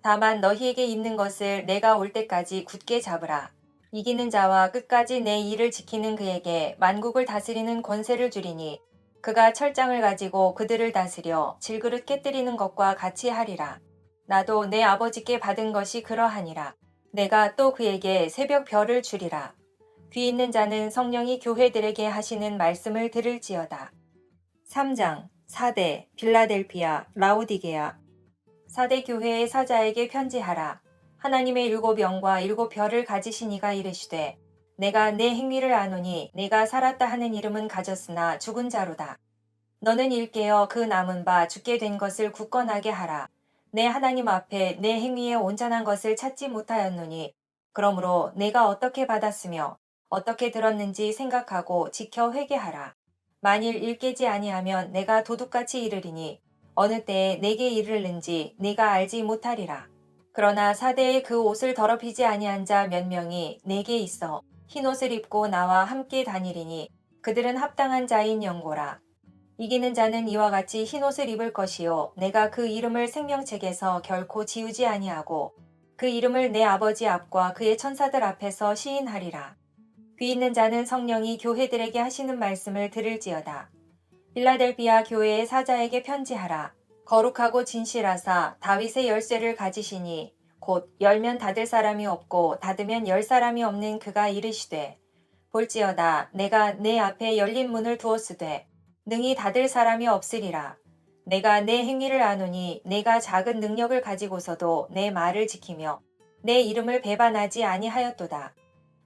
다만 너희에게 있는 것을 내가 올 때까지 굳게 잡으라. 이기는 자와 끝까지 내 일을 지키는 그에게 만국을 다스리는 권세를 주리니 그가 철장을 가지고 그들을 다스려 질그릇 깨뜨리는 것과 같이 하리라. 나도 내 아버지께 받은 것이 그러하니라. 내가 또 그에게 새벽 별을 주리라. 귀 있는 자는 성령이 교회들에게 하시는 말씀을 들을지어다. 3장 사대 빌라델피아 라오디게아. 사대 교회의 사자에게 편지하라. 하나님의 일곱 영과 일곱 별을 가지신 이가 이르시되 내가 내 행위를 아노니 내가 살았다 하는 이름은 가졌으나 죽은 자로다. 너는 일깨어 그 남은 바 죽게 된 것을 굳건하게 하라. 내 하나님 앞에 내 행위에 온전한 것을 찾지 못하였노니 그러므로 내가 어떻게 받았으며 어떻게 들었는지 생각하고 지켜 회개하라. 만일 일깨지 아니하면 내가 도둑같이 이르리니 어느 때에 내게 이르는지 네가 알지 못하리라. 그러나 사대의 그 옷을 더럽히지 아니한 자 몇 명이 내게 있어 흰 옷을 입고 나와 함께 다니리니 그들은 합당한 자인 영고라. 이기는 자는 이와 같이 흰 옷을 입을 것이요 내가 그 이름을 생명책에서 결코 지우지 아니하고 그 이름을 내 아버지 앞과 그의 천사들 앞에서 시인하리라. 귀 있는 자는 성령이 교회들에게 하시는 말씀을 들을지어다. 빌라델비아 교회의 사자에게 편지하라. 거룩하고 진실하사 다윗의 열쇠를 가지시니 곧 열면 닫을 사람이 없고 닫으면 열 사람이 없는 그가 이르시되 볼지어다 내가 내 앞에 열린 문을 두었으되 능히 닫을 사람이 없으리라. 내가 내 행위를 아노니 내가 작은 능력을 가지고서도 내 말을 지키며 내 이름을 배반하지 아니하였도다.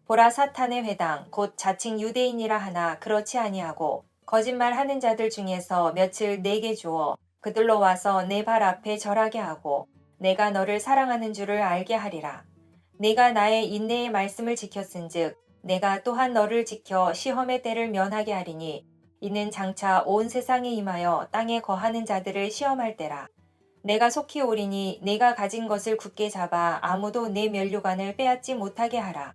보라 사탄의 회당 곧 자칭 유대인이라 하나 그렇지 아니하고 거짓말하는 자들 중에서 며칠 내게 주어 그들로 와서 내 발 앞에 절하게 하고 내가 너를 사랑하는 줄을 알게 하리라. 내가 나의 인내의 말씀을 지켰은즉 내가 또한 너를 지켜 시험의 때를 면하게 하리니 이는 장차 온 세상에 임하여 땅에 거하는 자들을 시험할 때라. 내가 속히 오리니 내가 가진 것을 굳게 잡아 아무도 내 면류관을 빼앗지 못하게 하라.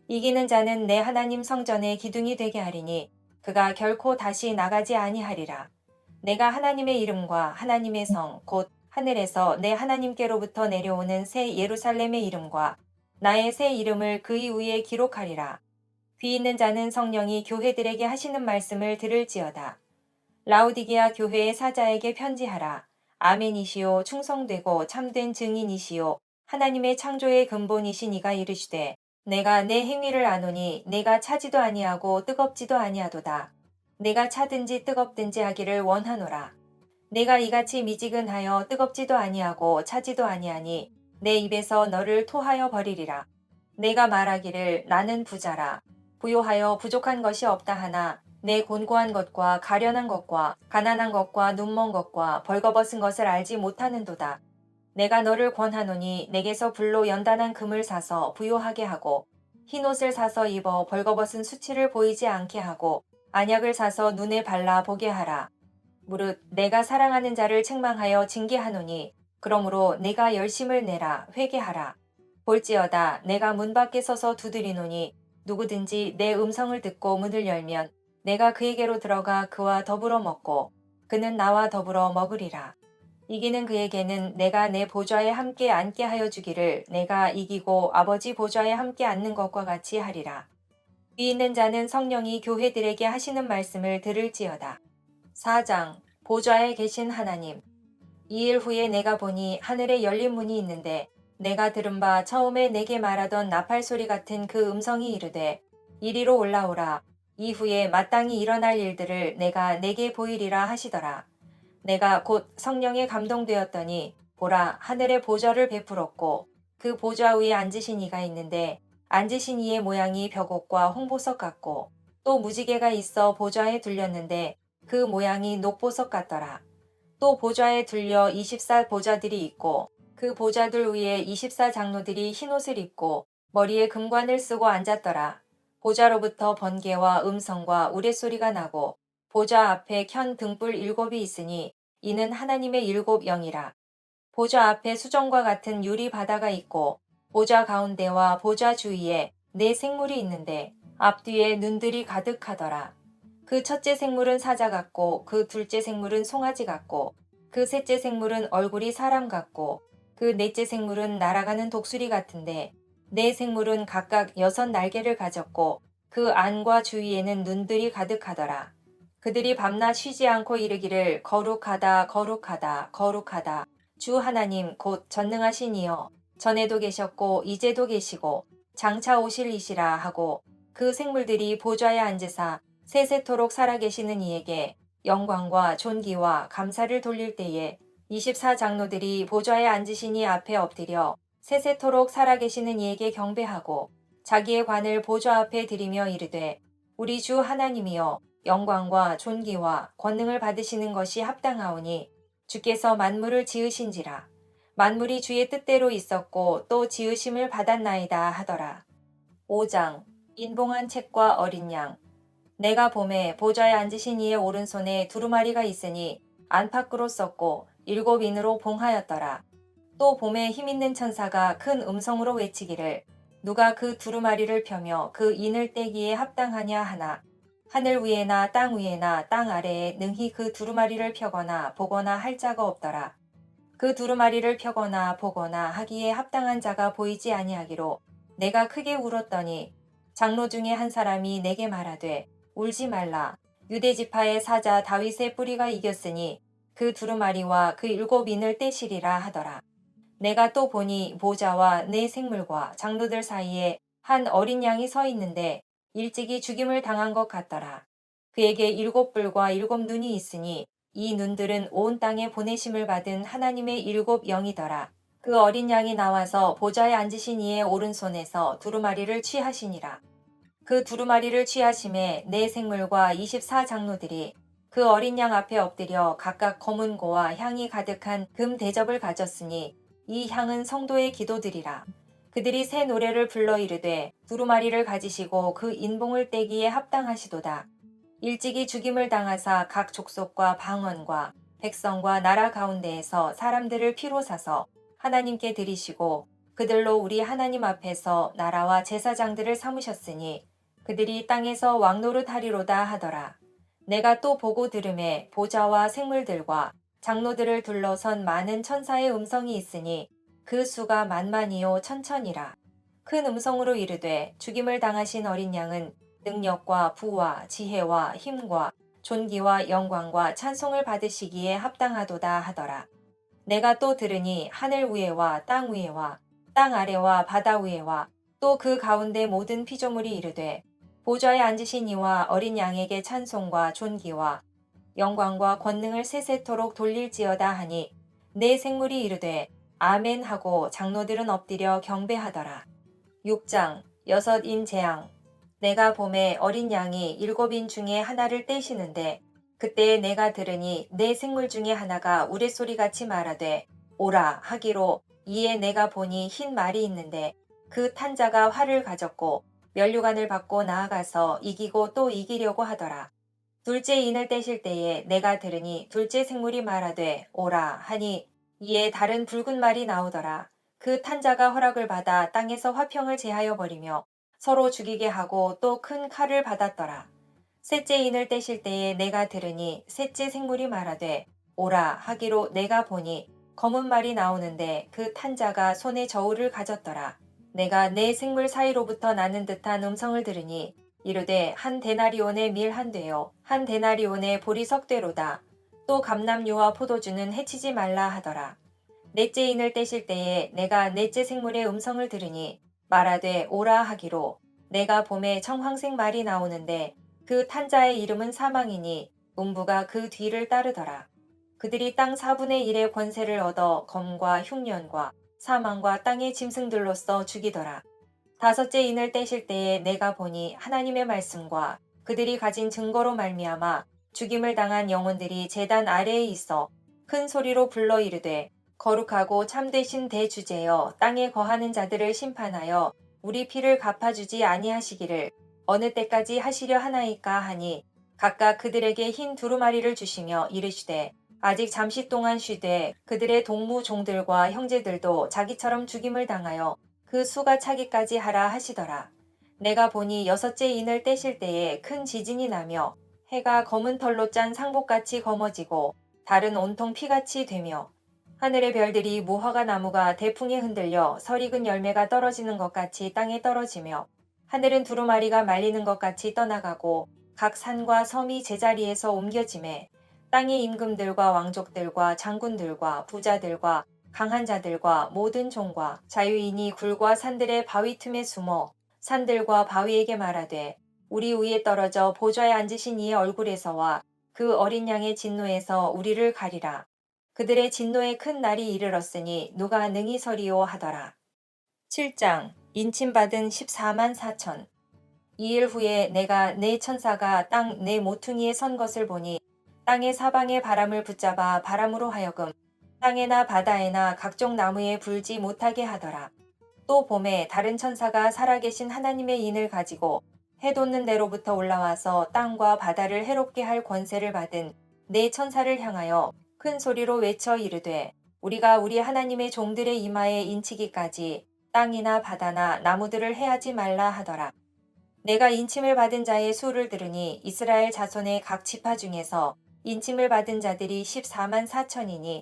이기는 자는 내 하나님 성전의 기둥이 되게 하리니 그가 결코 다시 나가지 아니하리라. 내가 하나님의 이름과 하나님의 성 곧 하늘에서 내 하나님께로부터 내려오는 새 예루살렘의 이름과 나의 새 이름을 그의 위에 기록하리라. 귀 있는 자는 성령이 교회들에게 하시는 말씀을 들을지어다. 라우디게아 교회의 사자에게 편지하라. 아멘이시오 충성되고 참된 증인이시오 하나님의 창조의 근본이신 이가 이르시되 내가 내 행위를 아노니 내가 차지도 아니하고 뜨겁지도 아니하도다. 내가 차든지 뜨겁든지 하기를 원하노라. 내가 이같이 미지근하여 뜨겁지도 아니하고 차지도 아니하니 내 입에서 너를 토하여 버리리라. 내가 말하기를 나는 부자라. 부요하여 부족한 것이 없다 하나 내 곤고한 것과 가련한 것과 가난한 것과 눈먼 것과 벌거벗은 것을 알지 못하는도다. 내가 너를 권하노니 내게서 불로 연단한 금을 사서 부요하게 하고 흰옷을 사서 입어 벌거벗은 수치를 보이지 않게 하고 안약을 사서 눈에 발라 보게 하라. 무릇 내가 사랑하는 자를 책망하여 징계하노니 그러므로 내가 열심을 내라 회개하라. 볼지어다 내가 문 밖에 서서 두드리노니 누구든지 내 음성을 듣고 문을 열면 내가 그에게로 들어가 그와 더불어 먹고 그는 나와 더불어 먹으리라. 이기는 그에게는 내가 내 보좌에 함께 앉게 하여 주기를 내가 이기고 아버지 보좌에 함께 앉는 것과 같이 하리라. 귀 있는 자는 성령이 교회들에게 하시는 말씀을 들을지어다. 4장 보좌에 계신 하나님. 이 일 후에 내가 보니 하늘에 열린 문이 있는데 내가 들은 바 처음에 내게 말하던 나팔 소리 같은 그 음성이 이르되 이리로 올라오라. 이후에 마땅히 일어날 일들을 내가 내게 보이리라 하시더라. 내가 곧 성령에 감동되었더니 보라 하늘에 보좌를 베풀었고 그 보좌 위에 앉으신 이가 있는데 앉으신 이의 모양이 벽옥과 홍보석 같고 또 무지개가 있어 보좌에 둘렸는데 그 모양이 녹보석 같더라. 또 보좌에 둘려 24 보좌들이 있고 그 보좌들 위에 24 장로들이 흰옷을 입고 머리에 금관을 쓰고 앉았더라. 보좌로부터 번개와 음성과 우레소리가 나고 보좌 앞에 켠 등불 7이 있으니 이는 하나님의 7 영이라. 보좌 앞에 수정과 같은 유리 바다가 있고 보좌 가운데와 보좌 주위에 4 생물이 있는데 앞뒤에 눈들이 가득하더라. 그 첫째 생물은 사자 같고 그 둘째 생물은 송아지 같고 그 셋째 생물은 얼굴이 사람 같고 그 넷째 생물은 날아가는 독수리 같은데 4 생물은 각각 6 날개를 가졌고 그 안과 주위에는 눈들이 가득하더라. 그들이 밤낮 쉬지 않고 이르기를 거룩하다 거룩하다 거룩하다 주 하나님 곧 전능하신 이여 전에도 계셨고 이제도 계시고 장차 오실 이시라 하고 그 생물들이 보좌에 앉으사 세세토록 살아계시는 이에게 영광과 존귀와 감사를 돌릴 때에 24장로들이 보좌에 앉으신 이 앞에 엎드려 세세토록 살아계시는 이에게 경배하고 자기의 관을 보좌 앞에 드리며 이르되 우리 주 하나님이여 영광과 존귀와 권능을 받으시는 것이 합당하오니 주께서 만물을 지으신지라 만물이 주의 뜻대로 있었고 또 지으심을 받았나이다 하더라. 5장 인봉한 책과 어린 양 내가 봄에 보좌에 앉으신 이의 오른손에 두루마리가 있으니 안팎으로 썼고 7인으로 봉하였더라. 또 봄에 힘있는 천사가 큰 음성으로 외치기를 누가 그 두루마리를 펴며 그 인을 떼기에 합당하냐 하나 하늘 위에나 땅 위에나 땅 아래에 능히 그 두루마리를 펴거나 보거나 할 자가 없더라. 그 두루마리를 펴거나 보거나 하기에 합당한 자가 보이지 아니하기로 내가 크게 울었더니 장로 중에 한 사람이 내게 말하되 울지 말라. 유대 지파의 사자 다윗의 뿌리가 이겼으니 그 두루마리와 그 7인을 떼시리라 하더라. 내가 또 보니 보좌와 네 생물과 장로들 사이에 한 어린 양이 서 있는데 일찍이 죽임을 당한 것 같더라. 그에게 7뿔과 7눈이 있으니 이 눈들은 온 땅에 보내심을 받은 하나님의 7영이더라. 그 어린 양이 나와서 보좌에 앉으신 이의 오른손에서 두루마리를 취하시니라. 그 두루마리를 취하심에 네 생물과 24장로들이 그 어린 양 앞에 엎드려 각각 검은 고와 향이 가득한 금 대접을 가졌으니 이 향은 성도의 기도들이라. 그들이 새 노래를 불러 이르되 두루마리를 가지시고 그 인봉을 떼기에 합당하시도다. 일찍이 죽임을 당하사 각 족속과 방언과 백성과 나라 가운데에서 사람들을 피로 사서 하나님께 드리시고 그들로 우리 하나님 앞에서 나라와 제사장들을 삼으셨으니 그들이 땅에서 왕노릇 하리로다 하더라. 내가 또 보고 들음에 보좌와 생물들과 장로들을 둘러선 많은 천사의 음성이 있으니 그 수가 만만이요 천천이라. 큰 음성으로 이르되 죽임을 당하신 어린 양은 능력과 부와 지혜와 힘과 존귀와 영광과 찬송을 받으시기에 합당하도다 하더라. 내가 또 들으니 하늘 위에와 땅 위에와 땅 아래와 바다 위에와 또 그 가운데 모든 피조물이 이르되 보좌에 앉으신 이와 어린 양에게 찬송과 존귀와 영광과 권능을 세세토록 돌릴지어다 하니 네 생물이 이르되 아멘 하고 장로들은 엎드려 경배하더라. 6장 여섯인 재앙 내가 봄에 어린 양이 7인 중에 하나를 떼시는데 그때 내가 들으니 네 생물 중에 하나가 우레소리같이 말하되 오라 하기로 이에 내가 보니 흰 말이 있는데 그 탄자가 활을 가졌고 면류관을 받고 나아가서 이기고 또 이기려고 하더라. 둘째 인을 떼실 때에 내가 들으니 둘째 생물이 말하되 오라 하니 이에 다른 붉은 말이 나오더라. 그 탄자가 허락을 받아 땅에서 화평을 제하여 버리며 서로 죽이게 하고 또 큰 칼을 받았더라. 셋째 인을 떼실 때에 내가 들으니 셋째 생물이 말하되 오라 하기로 내가 보니 검은 말이 나오는데 그 탄자가 손에 저울을 가졌더라. 내가 네 생물 사이로부터 나는 듯한 음성을 들으니 이르되 한 데나리온의 밀 한 되요 한 데나리온의 보리석 되로다. 또 감람류와 포도주는 해치지 말라 하더라. 넷째 인을 떼실 때에 내가 넷째 생물의 음성을 들으니 말하되 오라 하기로 내가 봄에 청황색 말이 나오는데 그 탄자의 이름은 사망이니 음부가 그 뒤를 따르더라. 그들이 땅 4분의 1의 권세를 얻어 검과 흉년과 사망과 땅의 짐승들로서 죽이더라. 다섯째 인을 떼실 때에 내가 보니 하나님의 말씀과 그들이 가진 증거로 말미암아 죽임을 당한 영혼들이 제단 아래에 있어 큰 소리로 불러 이르되 거룩하고 참되신 대주제여 땅에 거하는 자들을 심판하여 우리 피를 갚아주지 아니하시기를 어느 때까지 하시려 하나이까 하니 각각 그들에게 흰 두루마리를 주시며 이르시되 아직 잠시 동안 쉬되 그들의 동무 종들과 형제들도 자기처럼 죽임을 당하여 그 수가 차기까지 하라 하시더라. 내가 보니 여섯째 인을 떼실 때에 큰 지진이 나며 해가 검은 털로 짠 상복같이 검어지고 달은 온통 피같이 되며 하늘의 별들이 무화과 나무가 대풍에 흔들려 설익은 열매가 떨어지는 것 같이 땅에 떨어지며 하늘은 두루마리가 말리는 것 같이 떠나가고 각 산과 섬이 제자리에서 옮겨지매 땅의 임금들과 왕족들과 장군들과 부자들과 강한 자들과 모든 종과 자유인이 굴과 산들의 바위 틈에 숨어 산들과 바위에게 말하되 우리 위에 떨어져 보좌에 앉으신 이의 얼굴에서와 그 어린 양의 진노에서 우리를 가리라. 그들의 진노의 큰 날이 이르렀으니 누가 능히 서리오 하더라. 7장 인침받은 14만 4천. 2일 후에 내가 네 천사가 땅 네 모퉁이에 선 것을 보니 땅의 사방의 바람을 붙잡아 바람으로 하여금 땅에나 바다에나 각종 나무에 불지 못하게 하더라. 또 봄에 다른 천사가 살아계신 하나님의 인을 가지고 해 돋는 데로부터 올라와서 땅과 바다를 해롭게 할 권세를 받은 네 천사를 향하여 큰 소리로 외쳐 이르되 우리가 우리 하나님의 종들의 이마에 인치기까지 땅이나 바다나 나무들을 해하지 말라 하더라. 내가 인침을 받은 자의 수를 들으니 이스라엘 자손의 각 지파 중에서 인침을 받은 자들이 14만 4천이니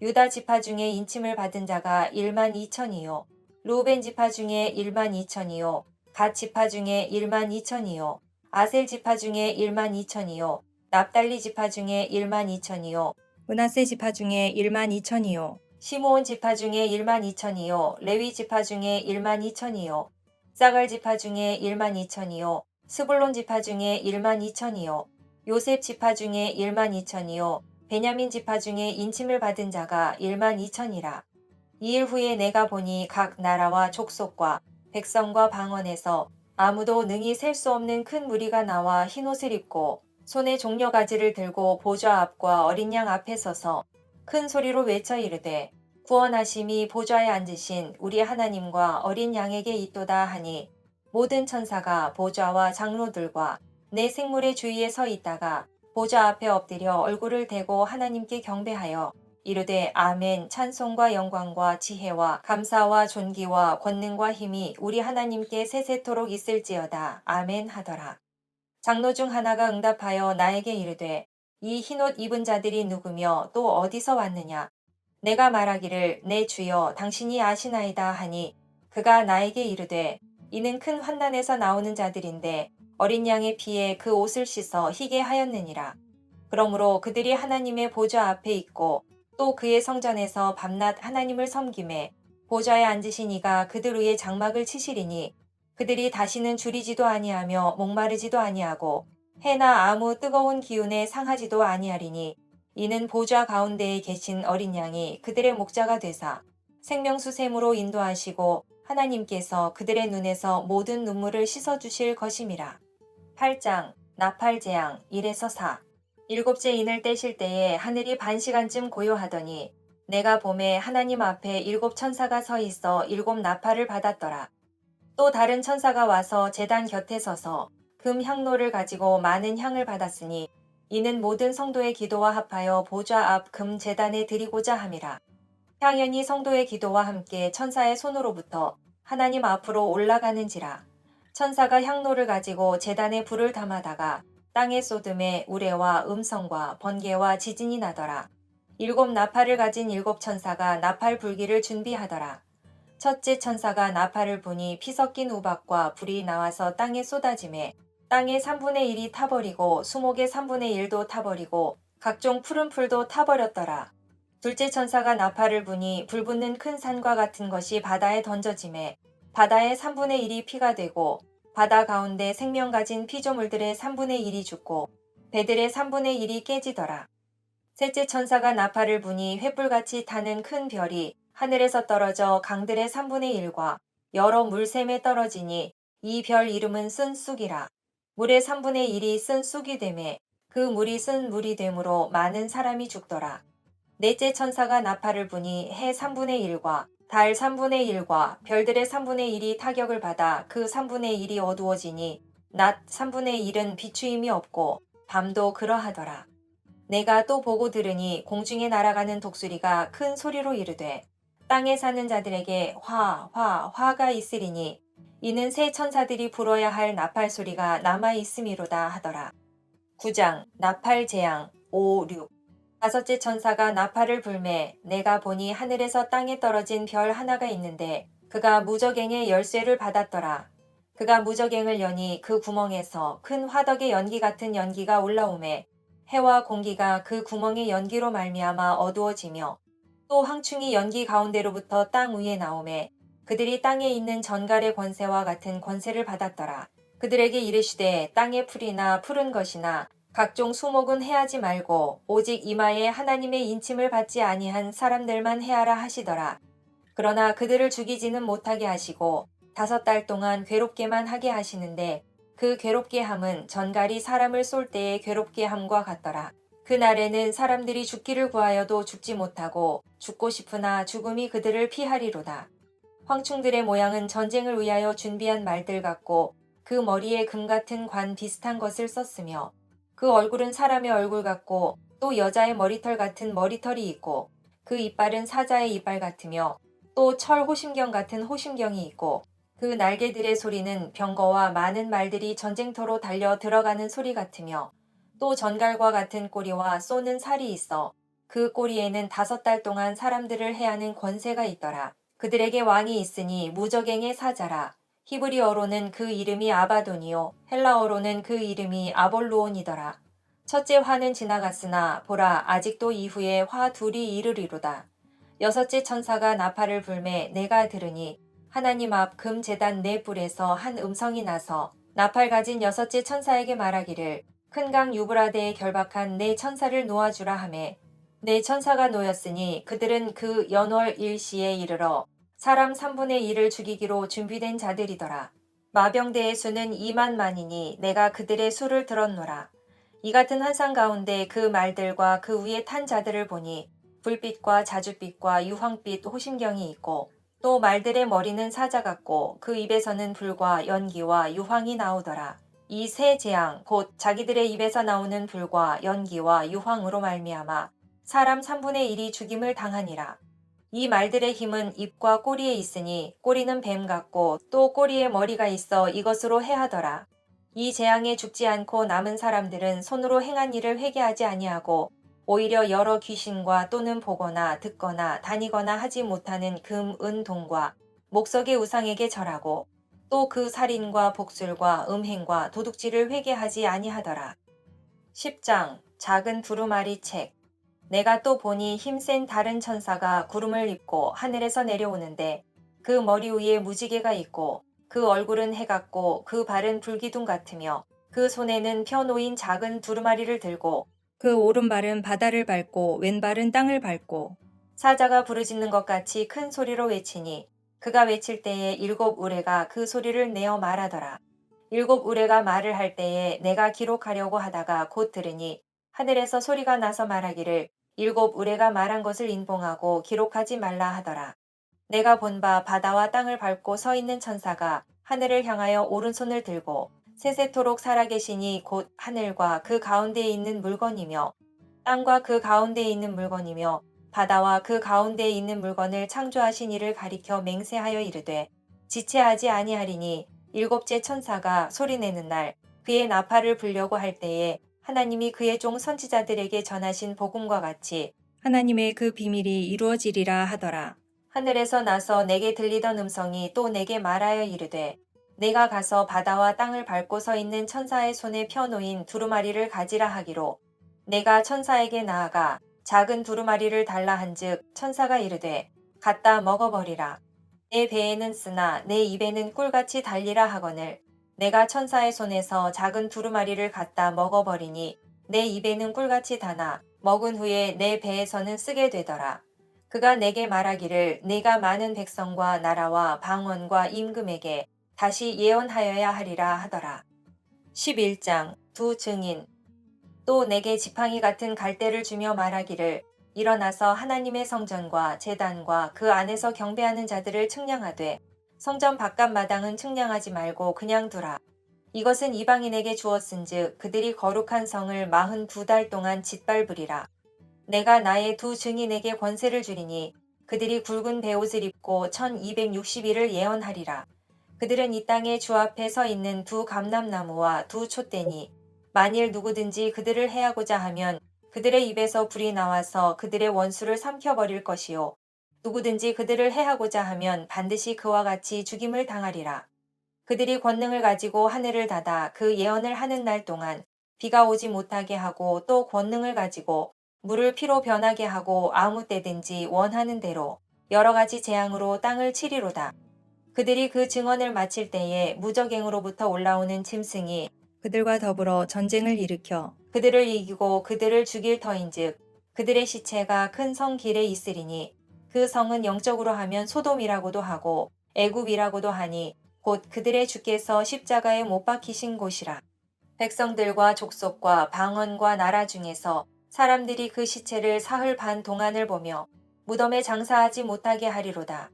유다 지파 중에 인침을 받은 자가 1만 2천이요 루벤 지파 중에 1만 2천이요 갓 지파 중에 1만 2천이요 아셀 지파 중에 1만 2천이요 납달리 지파 중에 1만 2천이요 므낫세 지파 중에 1만 2천이요 시므온 지파 중에 1만 2천이요 레위 지파 중에 1만 2천이요 撒갈 지파 중에 1만 2천이요 스불론 지파 중에 1만 2천이요 요셉 지파 중에 1만 2천이요 베냐민 지파 중에 인침을 받은 자가 1만 2천이라. 2일 후에 내가 보니 각 나라와 족속과 백성과 방언에서 아무도 능히 셀 수 없는 큰 무리가 나와 흰옷을 입고 손에 종려가지를 들고 보좌 앞과 어린 양 앞에 서서 큰 소리로 외쳐 이르되 구원하심이 보좌에 앉으신 우리 하나님과 어린 양에게 있도다 하니 모든 천사가 보좌와 장로들과 내 생물의 주위에 서 있다가 보좌 앞에 엎드려 얼굴을 대고 하나님께 경배하여 이르되 아멘 찬송과 영광과 지혜와 감사와 존귀와 권능과 힘이 우리 하나님께 세세토록 있을지어다 아멘 하더라. 장로 중 하나가 응답하여 나에게 이르되 이 흰옷 입은 자들이 누구며 또 어디서 왔느냐 내가 말하기를 내 주여 당신이 아시나이다 하니 그가 나에게 이르되 이는 큰 환난에서 나오는 자들인데 어린 양의 피에 그 옷을 씻어 희게 하였느니라. 그러므로 그들이 하나님의 보좌 앞에 있고 또 그의 성전에서 밤낮 하나님을 섬김에 보좌에 앉으신 이가 그들 위에 장막을 치시리니 그들이 다시는 줄이지도 아니하며 목마르지도 아니하고 해나 아무 뜨거운 기운에 상하지도 아니하리니 이는 보좌 가운데에 계신 어린 양이 그들의 목자가 되사 생명수 샘으로 인도하시고 하나님께서 그들의 눈에서 모든 눈물을 씻어주실 것임이라. 8장 나팔재앙 1에서 4. 일곱째 인을 떼실 때에 하늘이 반시간쯤 고요하더니 내가 봄에 하나님 앞에 일곱 천사가 서 있어 일곱 나팔을 받았더라. 또 다른 천사가 와서 제단 곁에 서서 금 향로를 가지고 많은 향을 받았으니 이는 모든 성도의 기도와 합하여 보좌 앞 금 제단에 드리고자 함이라. 향연이 성도의 기도와 함께 천사의 손으로부터 하나님 앞으로 올라가는지라. 천사가 향로를 가지고 제단에 불을 담아다가 땅에 쏟음에 우레와 음성과 번개와 지진이 나더라. 일곱 나팔을 가진 일곱 천사가 나팔 불기를 준비하더라. 첫째 천사가 나팔을 부니 피 섞인 우박과 불이 나와서 땅에 쏟아지매 땅의 3분의 1이 타버리고 수목의 3분의 1도 타버리고 각종 푸른 풀도 타버렸더라. 둘째 천사가 나팔을 부니 불붙는 큰 산과 같은 것이 바다에 던져지매 바다의 3분의 1이 피가 되고 바다 가운데 생명 가진 피조물들의 3분의 1이 죽고 배들의 3분의 1이 깨지더라. 셋째 천사가 나팔을 부니 횃불같이 타는 큰 별이 하늘에서 떨어져 강들의 3분의 1과 여러 물샘에 떨어지니 이 별 이름은 쓴 쑥이라. 물의 3분의 1이 쓴 쑥이 되매 그 물이 쓴 물이 되므로 많은 사람이 죽더라. 넷째 천사가 나팔을 부니 해 3분의 1과 달 3분의 1과 별들의 3분의 1이 타격을 받아 그 3분의 1이 어두워지니 낮 3분의 1은 비추임이 없고 밤도 그러하더라. 내가 또 보고 들으니 공중에 날아가는 독수리가 큰 소리로 이르되 땅에 사는 자들에게 화가 있으리니 이는 새 천사들이 불어야 할 나팔 소리가 남아 있음이로다 하더라. 9장 나팔 재앙 5, 6. 다섯째 천사가 나팔을 불매 내가 보니 하늘에서 땅에 떨어진 별 하나가 있는데 그가 무저갱의 열쇠를 받았더라. 그가 무저갱을 여니 그 구멍에서 큰 화덕의 연기 같은 연기가 올라오매 해와 공기가 그 구멍의 연기로 말미암아 어두워지며 또 황충이 연기 가운데로부터 땅 위에 나오매 그들이 땅에 있는 전갈의 권세와 같은 권세를 받았더라. 그들에게 이르시되 땅의 풀이나 푸른 것이나 각종 수목은 해하지 말고 오직 이마에 하나님의 인침을 받지 아니한 사람들만 해하라 하시더라. 그러나 그들을 죽이지는 못하게 하시고 5달 동안 괴롭게만 하게 하시는데 그 괴롭게 함은 전갈이 사람을 쏠 때의 괴롭게 함과 같더라. 그날에는 사람들이 죽기를 구하여도 죽지 못하고 죽고 싶으나 죽음이 그들을 피하리로다. 황충들의 모양은 전쟁을 위하여 준비한 말들 같고 그 머리에 금 같은 관 비슷한 것을 썼으며 그 얼굴은 사람의 얼굴 같고 또 여자의 머리털 같은 머리털이 있고 그 이빨은 사자의 이빨 같으며 또 철 호심경 같은 호심경이 있고 그 날개들의 소리는 병거와 많은 말들이 전쟁터로 달려 들어가는 소리 같으며 또 전갈과 같은 꼬리와 쏘는 살이 있어 그 꼬리에는 5달 동안 사람들을 해하는 권세가 있더라. 그들에게 왕이 있으니 무저갱의 사자라. 히브리어로는 그 이름이 아바돈이요 헬라어로는 그 이름이 아볼루온이더라. 첫째 화는 지나갔으나 보라 아직도 이후에 화 둘이 이르리로다. 6째 천사가 나팔을 불매 내가 들으니 하나님 앞 금 제단 네 뿔에서 한 음성이 나서 나팔 가진 6째 천사에게 말하기를 큰 강 유브라데에 결박한 네 천사를 놓아주라 하매 네 천사가 놓였으니 그들은 그 연월 일시에 이르러 사람 3분의 1을 죽이기로 준비된 자들이더라. 마병대의 수는 2만만이니 내가 그들의 수를 들었노라. 이 같은 환상 가운데 그 말들과 그 위에 탄 자들을 보니 불빛과 자줏빛과 유황빛 호심경이 있고 또 말들의 머리는 사자 같고 그 입에서는 불과 연기와 유황이 나오더라. 이 세 재앙 곧 자기들의 입에서 나오는 불과 연기와 유황으로 말미암아 사람 3분의 1이 죽임을 당하니라. 이 말들의 힘은 입과 꼬리에 있으니 꼬리는 뱀 같고 또 꼬리에 머리가 있어 이것으로 해하더라. 이 재앙에 죽지 않고 남은 사람들은 손으로 행한 일을 회개하지 아니하고 오히려 여러 귀신과 또는 보거나 듣거나 다니거나 하지 못하는 금, 은, 동과 목석의 우상에게 절하고 또 그 살인과 복술과 음행과 도둑질을 회개하지 아니하더라. 10장 작은 두루마리 책 내가 또 보니 힘센 다른 천사가 구름을 입고 하늘에서 내려오는데 그 머리 위에 무지개가 있고 그 얼굴은 해 같고 그 발은 불기둥 같으며 그 손에는 펴놓인 작은 두루마리를 들고 그 오른발은 바다를 밟고 왼발은 땅을 밟고 사자가 부르짖는 것 같이 큰 소리로 외치니 그가 외칠 때에 7 우레가 그 소리를 내어 말하더라. 7 우레가 말을 할 때에 내가 기록하려고 하다가 곧 들으니 하늘에서 소리가 나서 말하기를 7 우레가 말한 것을 인봉하고 기록하지 말라 하더라. 내가 본 바 바다와 땅을 밟고 서 있는 천사가 하늘을 향하여 오른손을 들고 세세토록 살아계시니 곧 하늘과 그 가운데에 있는 물건이며 땅과 그 가운데에 있는 물건이며 바다와 그 가운데에 있는 물건을 창조하신 이를 가리켜 맹세하여 이르되 지체하지 아니하리니 7째 천사가 소리내는 날 그의 나팔을 불려고 할 때에 하나님이 그의 종 선지자들에게 전하신 복음과 같이 하나님의 그 비밀이 이루어지리라 하더라. 하늘에서 나서 내게 들리던 음성이 또 내게 말하여 이르되 내가 가서 바다와 땅을 밟고 서 있는 천사의 손에 펴놓인 두루마리를 가지라 하기로 내가 천사에게 나아가 작은 두루마리를 달라 한즉 천사가 이르되 갖다 먹어버리라. 내 배에는 쓰나 내 입에는 꿀같이 달리라 하거늘 내가 천사의 손에서 작은 두루마리를 갖다 먹어버리니 내 입에는 꿀같이 다나 먹은 후에 내 배에서는 쓰게 되더라. 그가 내게 말하기를 내가 많은 백성과 나라와 방언과 임금에게 다시 예언하여야 하리라 하더라. 11장 두 증인 또 내게 지팡이 같은 갈대를 주며 말하기를 일어나서 하나님의 성전과 제단과 그 안에서 경배하는 자들을 측량하되 성전 바깥 마당은 측량하지 말고 그냥 두라. 이것은 이방인에게 주었은즉 그들이 거룩한 성을 42달 동안 짓밟으리라. 내가 나의 두 증인에게 권세를 주리니 그들이 굵은 베옷을 입고 1260일을 예언하리라. 그들은 이 땅에 주 앞에 서 있는 두 감람나무와 두 촛대니 만일 누구든지 그들을 해하고자 하면 그들의 입에서 불이 나와서 그들의 원수를 삼켜버릴 것이요 누구든지 그들을 해하고자 하면 반드시 그와 같이 죽임을 당하리라. 그들이 권능을 가지고 하늘을 닫아 그 예언을 하는 날 동안 비가 오지 못하게 하고 또 권능을 가지고 물을 피로 변하게 하고 아무 때든지 원하는 대로 여러 가지 재앙으로 땅을 치리로다. 그들이 그 증언을 마칠 때에 무적행으로부터 올라오는 짐승이 그들과 더불어 전쟁을 일으켜 그들을 이기고 그들을 죽일 터인즉 그들의 시체가 큰 성 길에 있으리니 그 성은 영적으로 하면 소돔이라고도 하고 애굽이라고도 하니 곧 그들의 주께서 십자가에 못 박히신 곳이라. 백성들과 족속과 방언과 나라 중에서 사람들이 그 시체를 사흘 반 동안을 보며 무덤에 장사하지 못하게 하리로다.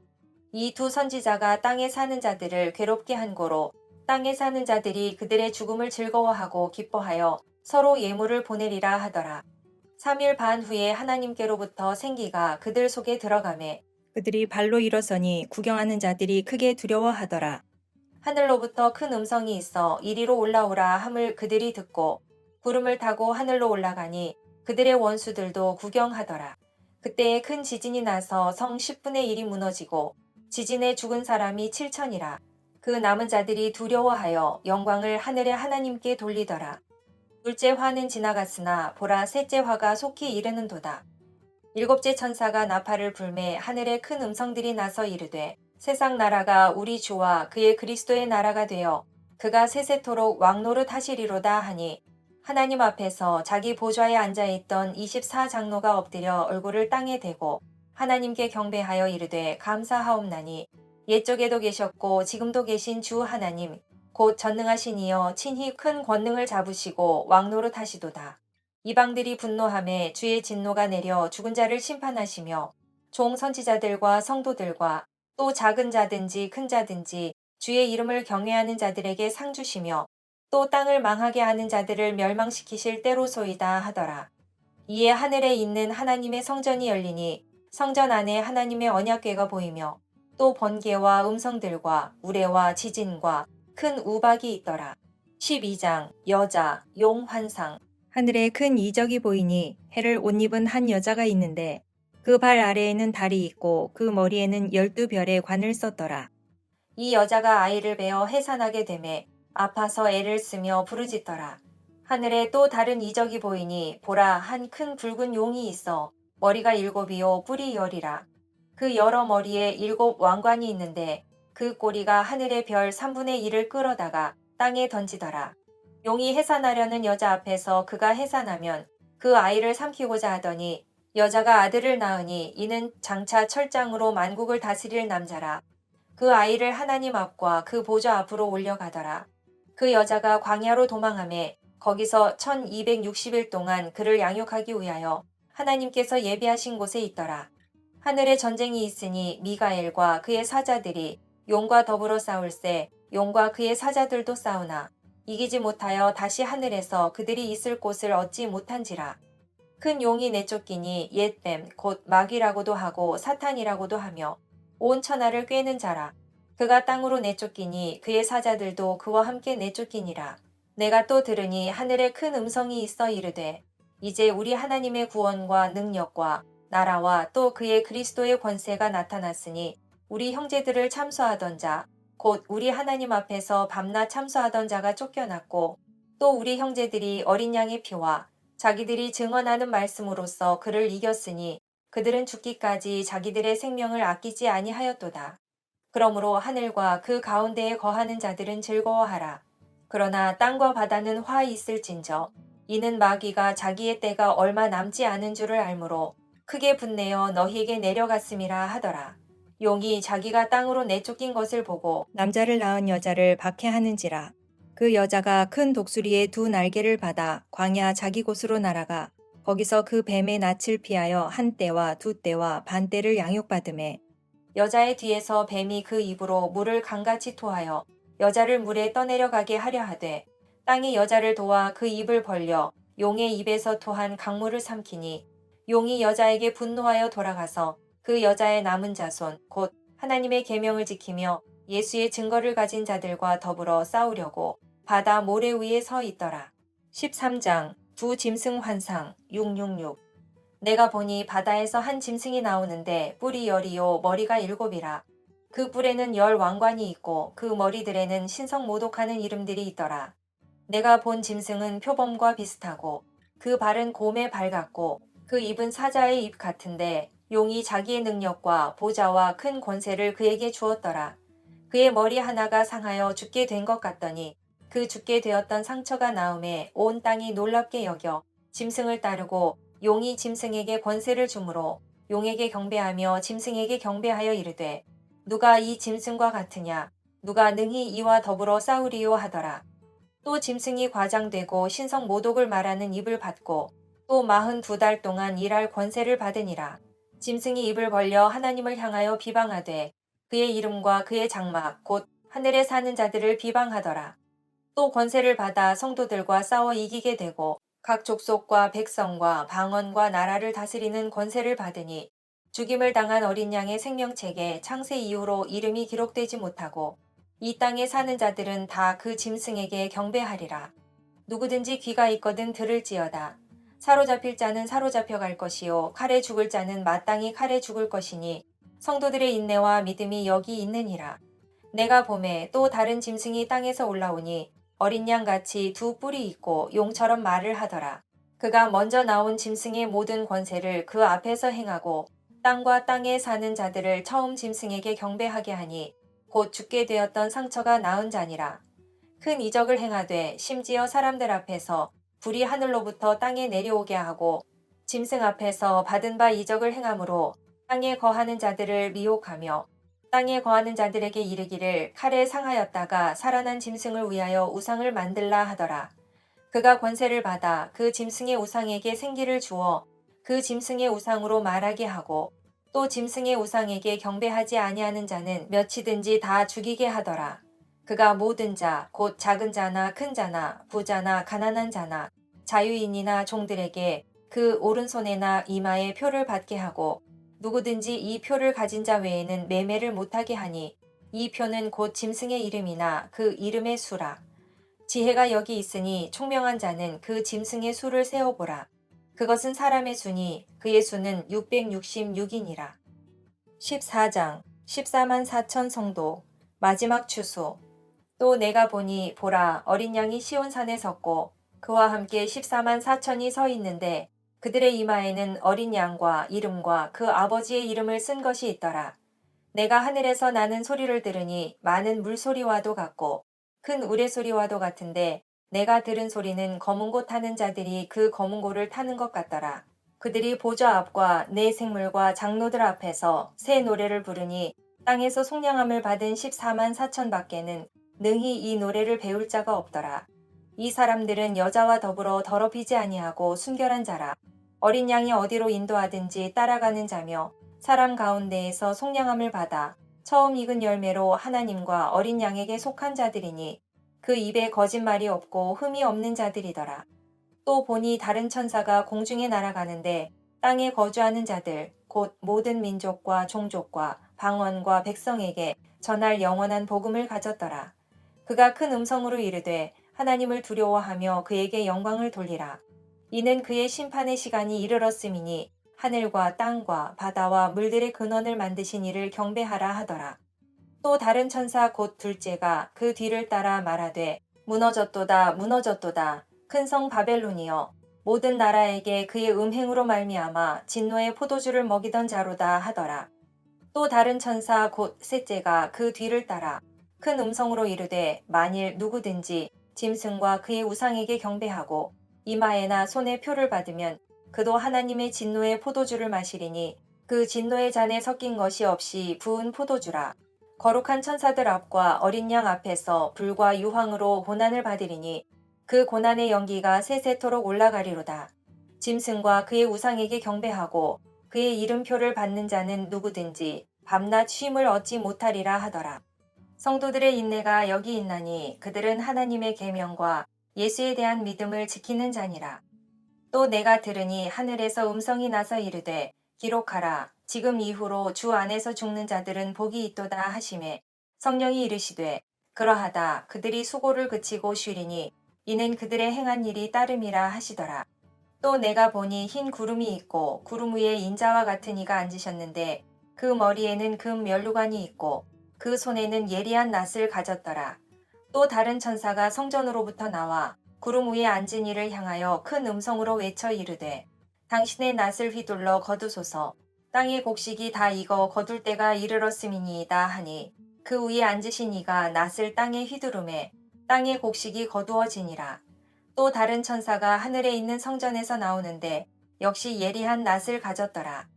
이 두 선지자가 땅에 사는 자들을 괴롭게 한 고로 땅에 사는 자들이 그들의 죽음을 즐거워하고 기뻐하여 서로 예물을 보내리라 하더라. 3일 반 후에 하나님께로부터 생기가 그들 속에 들어가매 그들이 발로 일어서니 구경하는 자들이 크게 두려워하더라. 하늘로부터 큰 음성이 있어 이리로 올라오라 함을 그들이 듣고 구름을 타고 하늘로 올라가니 그들의 원수들도 구경하더라. 그때에 큰 지진이 나서 성 10분의 1이 무너지고 지진에 죽은 사람이 7천이라. 그 남은 자들이 두려워하여 영광을 하늘의 하나님께 돌리더라. 둘째 화는 지나갔으나 보라 셋째 화가 속히 이르는도다. 일곱째 천사가 나팔을 불매 하늘에 큰 음성들이 나서 이르되 세상 나라가 우리 주와 그의 그리스도의 나라가 되어 그가 세세토록 왕노릇 하시리로다 하니 하나님 앞에서 자기 보좌에 앉아있던 24장로가 엎드려 얼굴을 땅에 대고 하나님께 경배하여 이르되 감사하옵나니 옛적에도 계셨고 지금도 계신 주 하나님 곧 전능하신 이여 친히 큰 권능을 잡으시고 왕노릇 하시도다. 이방들이 분노하매 주의 진노가 내려 죽은 자를 심판하시며 종 선지자들과 성도들과 또 작은 자든지 큰 자든지 주의 이름을 경외하는 자들에게 상 주시며 또 땅을 망하게 하는 자들을 멸망시키실 때로소이다 하더라. 이에 하늘에 있는 하나님의 성전이 열리니 성전 안에 하나님의 언약궤가 보이며 또 번개와 음성들과 우레와 지진과 큰 우박이 있더라. 12장 여자 용 환상. 하늘에 큰 이적이 보이니 해를 옷 입은 한 여자가 있는데 그 발 아래에는 달이 있고 그 머리에는 12별의 관을 썼더라. 이 여자가 아이를 베어 해산하게 되매 아파서 애를 쓰며 부르짖더라. 하늘에 또 다른 이적이 보이니 보라 한 큰 붉은 용이 있어 머리가 7이요 뿔이 10이라. 그 여러 머리에 7 왕관이 있는데 그 꼬리가 하늘의 별 3분의 1을 끌어다가 땅에 던지더라. 용이 해산하려는 여자 앞에서 그가 해산하면 그 아이를 삼키고자 하더니 여자가 아들을 낳으니 이는 장차 철장으로 만국을 다스릴 남자라. 그 아이를 하나님 앞과 그 보좌 앞으로 올려가더라. 그 여자가 광야로 도망하매 거기서 1260일 동안 그를 양육하기 위하여 하나님께서 예비하신 곳에 있더라. 하늘에 전쟁이 있으니 미가엘과 그의 사자들이 용과 더불어 싸울세 용과 그의 사자들도 싸우나 이기지 못하여 다시 하늘에서 그들이 있을 곳을 얻지 못한지라. 큰 용이 내쫓기니 옛뱀 곧 마귀라고도 하고 사탄이라고도 하며 온 천하를 꿰는 자라. 그가 땅으로 내쫓기니 그의 사자들도 그와 함께 내쫓기니라. 내가 또 들으니 하늘에 큰 음성이 있어 이르되 이제 우리 하나님의 구원과 능력과 나라와 또 그의 그리스도의 권세가 나타났으니 우리 형제들을 참소하던 자 곧 우리 하나님 앞에서 밤낮 참소하던 자가 쫓겨났고 또 우리 형제들이 어린 양의 피와 자기들이 증언하는 말씀으로써 그를 이겼으니 그들은 죽기까지 자기들의 생명을 아끼지 아니하였도다. 그러므로 하늘과 그 가운데에 거하는 자들은 즐거워하라. 그러나 땅과 바다는 화 있을진저 이는 마귀가 자기의 때가 얼마 남지 않은 줄을 알므로 크게 분내어 너희에게 내려갔음이라 하더라. 용이 자기가 땅으로 내쫓긴 것을 보고 남자를 낳은 여자를 박해하는지라. 그 여자가 큰 독수리의 2 날개를 받아 광야 자기 곳으로 날아가 거기서 그 뱀의 낯을 피하여 1떼와 2떼와 반떼를 양육받음에 여자의 뒤에서 뱀이 그 입으로 물을 강같이 토하여 여자를 물에 떠내려가게 하려 하되 땅이 여자를 도와 그 입을 벌려 용의 입에서 토한 강물을 삼키니 용이 여자에게 분노하여 돌아가서 그 여자의 남은 자손 곧 하나님의 계명을 지키며 예수의 증거를 가진 자들과 더불어 싸우려고 바다 모래 위에 서 있더라. 13장 두 짐승 환상 666 내가 보니 바다에서 한 짐승이 나오는데 뿔이 10이요 머리가 7이라. 그 뿔에는 10 왕관이 있고 그 머리들에는 신성 모독하는 이름들이 있더라. 내가 본 짐승은 표범과 비슷하고 그 발은 곰의 발 같고 그 입은 사자의 입 같은데 용이 자기의 능력과 보좌와 큰 권세를 그에게 주었더라. 그의 머리 하나가 상하여 죽게 된 것 같더니 그 죽게 되었던 상처가 나음에 온 땅이 놀랍게 여겨 짐승을 따르고 용이 짐승에게 권세를 주므로 용에게 경배하며 짐승에게 경배하여 이르되 누가 이 짐승과 같으냐 누가 능히 이와 더불어 싸우리요 하더라. 또 짐승이 과장되고 신성 모독을 말하는 입을 받고 또 42달 동안 일할 권세를 받으니라. 짐승이 입을 벌려 하나님을 향하여 비방하되 그의 이름과 그의 장막 곧 하늘에 사는 자들을 비방하더라. 또 권세를 받아 성도들과 싸워 이기게 되고 각 족속과 백성과 방언과 나라를 다스리는 권세를 받으니 죽임을 당한 어린 양의 생명책에 창세 이후로 이름이 기록되지 못하고 이 땅에 사는 자들은 다 그 짐승에게 경배하리라. 누구든지 귀가 있거든 들을지어다. 사로잡힐 자는 사로잡혀 갈 것이요 칼에 죽을 자는 마땅히 칼에 죽을 것이니 성도들의 인내와 믿음이 여기 있느니라. 내가 보매 또 다른 짐승이 땅에서 올라오니 어린 양같이 두 뿔이 있고 용처럼 말을 하더라. 그가 먼저 나온 짐승의 모든 권세를 그 앞에서 행하고 땅과 땅에 사는 자들을 처음 짐승에게 경배하게 하니 곧 죽게 되었던 상처가 나은 자니라. 큰 이적을 행하되 심지어 사람들 앞에서 불이 하늘로부터 땅에 내려오게 하고 짐승 앞에서 받은 바 이적을 행함으로 땅에 거하는 자들을 미혹하며 땅에 거하는 자들에게 이르기를 칼에 상하였다가 살아난 짐승을 위하여 우상을 만들라 하더라. 그가 권세를 받아 그 짐승의 우상에게 생기를 주어 그 짐승의 우상으로 말하게 하고 또 짐승의 우상에게 경배하지 아니하는 자는 몇이든지 다 죽이게 하더라. 그가 모든 자, 곧 작은 자나 큰 자나 부자나 가난한 자나 자유인이나 종들에게 그 오른손에나 이마에 표를 받게 하고 누구든지 이 표를 가진 자 외에는 매매를 못하게 하니 이 표는 곧 짐승의 이름이나 그 이름의 수라. 지혜가 여기 있으니 총명한 자는 그 짐승의 수를 세어보라. 그것은 사람의 수니 그의 수는 666이니라. 14장 14만 4천 성도 마지막 추수. 또 내가 보니 보라 어린 양이 시온산에 섰고 그와 함께 14만 4천이 서 있는데 그들의 이마에는 어린 양과 이름과 그 아버지의 이름을 쓴 것이 있더라. 내가 하늘에서 나는 소리를 들으니 많은 물소리와도 같고 큰 우레소리와도 같은데 내가 들은 소리는 검은 고 타는 자들이 그 검은 고를 타는 것 같더라. 그들이 보좌 앞과 내 생물과 장로들 앞에서 새 노래를 부르니 땅에서 속량함을 받은 14만 4천 밖에는 능히 이 노래를 배울 자가 없더라. 이 사람들은 여자와 더불어 더럽히지 아니하고 순결한 자라. 어린 양이 어디로 인도하든지 따라가는 자며 사람 가운데에서 속량함을 받아 처음 익은 열매로 하나님과 어린 양에게 속한 자들이니 그 입에 거짓말이 없고 흠이 없는 자들이더라. 또 보니 다른 천사가 공중에 날아가는데 땅에 거주하는 자들 곧 모든 민족과 종족과 방언과 백성에게 전할 영원한 복음을 가졌더라. 그가 큰 음성으로 이르되 하나님을 두려워하며 그에게 영광을 돌리라. 이는 그의 심판의 시간이 이르렀음이니 하늘과 땅과 바다와 물들의 근원을 만드신 이를 경배하라 하더라. 또 다른 천사 곧 둘째가 그 뒤를 따라 말하되 무너졌도다 무너졌도다 큰 성 바벨론이여 모든 나라에게 그의 음행으로 말미암아 진노의 포도주를 먹이던 자로다 하더라. 또 다른 천사 곧 셋째가 그 뒤를 따라 큰 음성으로 이르되 만일 누구든지 짐승과 그의 우상에게 경배하고 이마에나 손에 표를 받으면 그도 하나님의 진노의 포도주를 마시리니 그 진노의 잔에 섞인 것이 없이 부은 포도주라. 거룩한 천사들 앞과 어린 양 앞에서 불과 유황으로 고난을 받으리니 그 고난의 연기가 세세토록 올라가리로다. 짐승과 그의 우상에게 경배하고 그의 이름표를 받는 자는 누구든지 밤낮 쉼을 얻지 못하리라 하더라. 성도들의 인내가 여기 있나니 그들은 하나님의 계명과 예수에 대한 믿음을 지키는 자니라. 또 내가 들으니 하늘에서 음성이 나서 이르되 기록하라. 지금 이후로 주 안에서 죽는 자들은 복이 있도다 하시매 성령이 이르시되 그러하다. 그들이 수고를 그치고 쉬리니 이는 그들의 행한 일이 따름이라 하시더라. 또 내가 보니 흰 구름이 있고 구름 위에 인자와 같은 이가 앉으셨는데 그 머리에는 금 면류관이 있고 그 손에는 예리한 낫을 가졌더라. 또 다른 천사가 성전으로부터 나와 구름 위에 앉은 이를 향하여 큰 음성으로 외쳐 이르되 당신의 낫을 휘둘러 거두소서. 땅의 곡식이 다 익어 거둘 때가 이르렀음이니이다 하니 그 위에 앉으신 이가 낫을 땅에 휘두르매 땅의 곡식이 거두어지니라. 또 다른 천사가 하늘에 있는 성전에서 나오는데 역시 예리한 낫을 가졌더라.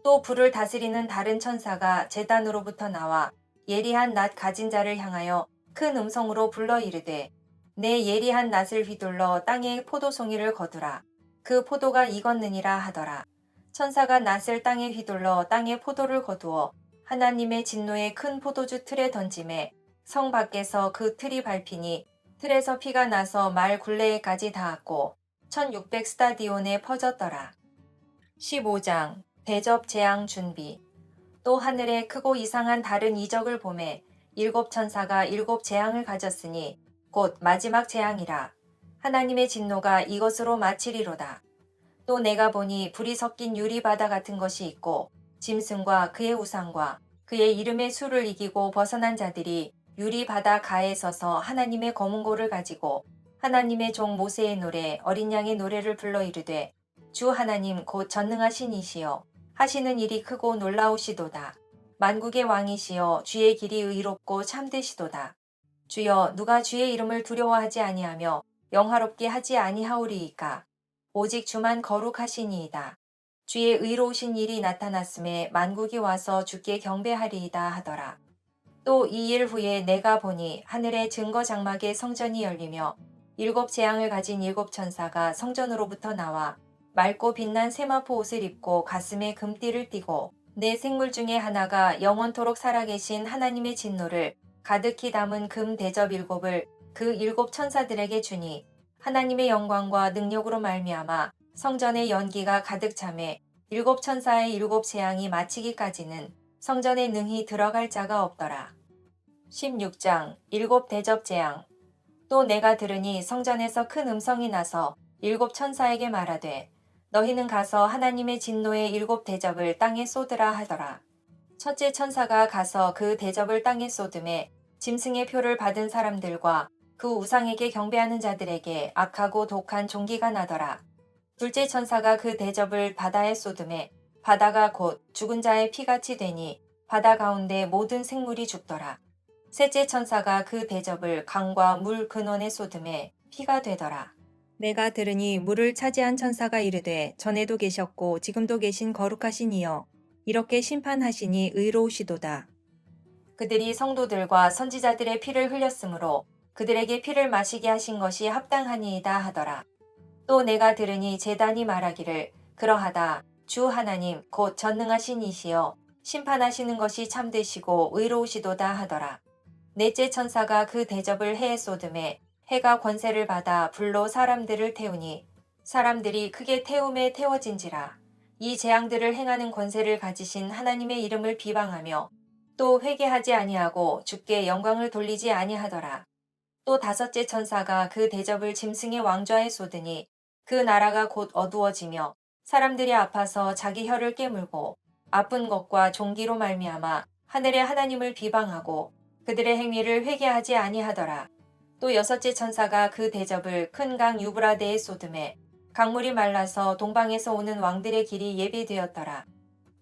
또 불을 다스리는 다른 천사가 제단으로부터 나와 예리한 낫 가진 자를 향하여 큰 음성으로 불러 이르되 내 예리한 낫을 휘둘러 땅에 포도송이를 거두라. 그 포도가 익었느니라 하더라. 천사가 낫을 땅에 휘둘러 땅에 포도를 거두어 하나님의 진노의 큰 포도주 틀에 던짐에 성 밖에서 그 틀이 밟히니 틀에서 피가 나서 말 굴레에까지 닿았고 1600 스타디온에 퍼졌더라. 15장 대접 재앙 준비. 또 하늘에 크고 이상한 다른 이적을 보매 일곱 천사가 일곱 재앙을 가졌으니 곧 마지막 재앙이라. 하나님의 진노가 이것으로 마치리로다. 또 내가 보니 불이 섞인 유리바다 같은 것이 있고 짐승과 그의 우상과 그의 이름의 수를 이기고 벗어난 자들이 유리바다 가에 서서 하나님의 검은고를 가지고 하나님의 종 모세의 노래 어린 양의 노래를 불러 이르되 주 하나님 곧 전능하신 이시여 하시는 일이 크고 놀라우시도다. 만국의 왕이시여 주의 길이 의롭고 참되시도다. 주여 누가 주의 이름을 두려워하지 아니하며 영화롭게 하지 아니하오리이까. 오직 주만 거룩하시니이다. 주의 의로우신 일이 나타났음에 만국이 와서 주께 경배하리이다 하더라. 또 이 일 후에 내가 보니 하늘의 증거 장막의 성전이 열리며 일곱 재앙을 가진 일곱 천사가 성전으로부터 나와 맑고 빛난 세마포 옷을 입고 가슴에 금띠를 띠고 네 생물 중에 하나가 영원토록 살아계신 하나님의 진노를 가득히 담은 금 대접 일곱을 그 일곱 천사들에게 주니 하나님의 영광과 능력으로 말미암아 성전의 연기가 가득 차매 일곱 천사의 일곱 재앙이 마치기까지는 성전에 능히 들어갈 자가 없더라. 16장 일곱 대접 재앙. 또 내가 들으니 성전에서 큰 음성이 나서 일곱 천사에게 말하되 너희는 가서 하나님의 진노의 일곱 대접을 땅에 쏟으라 하더라. 첫째 천사가 가서 그 대접을 땅에 쏟음에 짐승의 표를 받은 사람들과 그 우상에게 경배하는 자들에게 악하고 독한 종기가 나더라. 둘째 천사가 그 대접을 바다에 쏟음에 바다가 곧 죽은 자의 피같이 되니 바다 가운데 모든 생물이 죽더라. 셋째 천사가 그 대접을 강과 물 근원에 쏟음에 피가 되더라. 내가 들으니 물을 차지한 천사가 이르되 전에도 계셨고 지금도 계신 거룩하신 이여 이렇게 심판하시니 의로우시도다. 그들이 성도들과 선지자들의 피를 흘렸으므로 그들에게 피를 마시게 하신 것이 합당하니이다 하더라. 또 내가 들으니 제단이 말하기를 그러하다. 주 하나님 곧 전능하신 이시여 심판하시는 것이 참되시고 의로우시도다 하더라. 넷째 천사가 그 대접을 해에 쏟음에 해가 권세를 받아 불로 사람들을 태우니 사람들이 크게 태움에 태워진지라. 이 재앙들을 행하는 권세를 가지신 하나님의 이름을 비방하며 또 회개하지 아니하고 주께 영광을 돌리지 아니하더라. 또 다섯째 천사가 그 대접을 짐승의 왕좌에 쏟으니 그 나라가 곧 어두워지며 사람들이 아파서 자기 혀를 깨물고 아픈 것과 종기로 말미암아 하늘의 하나님을 비방하고 그들의 행위를 회개하지 아니하더라. 또 여섯째 천사가 그 대접을 큰 강 유브라데에 쏟음에 강물이 말라서 동방에서 오는 왕들의 길이 예비되었더라.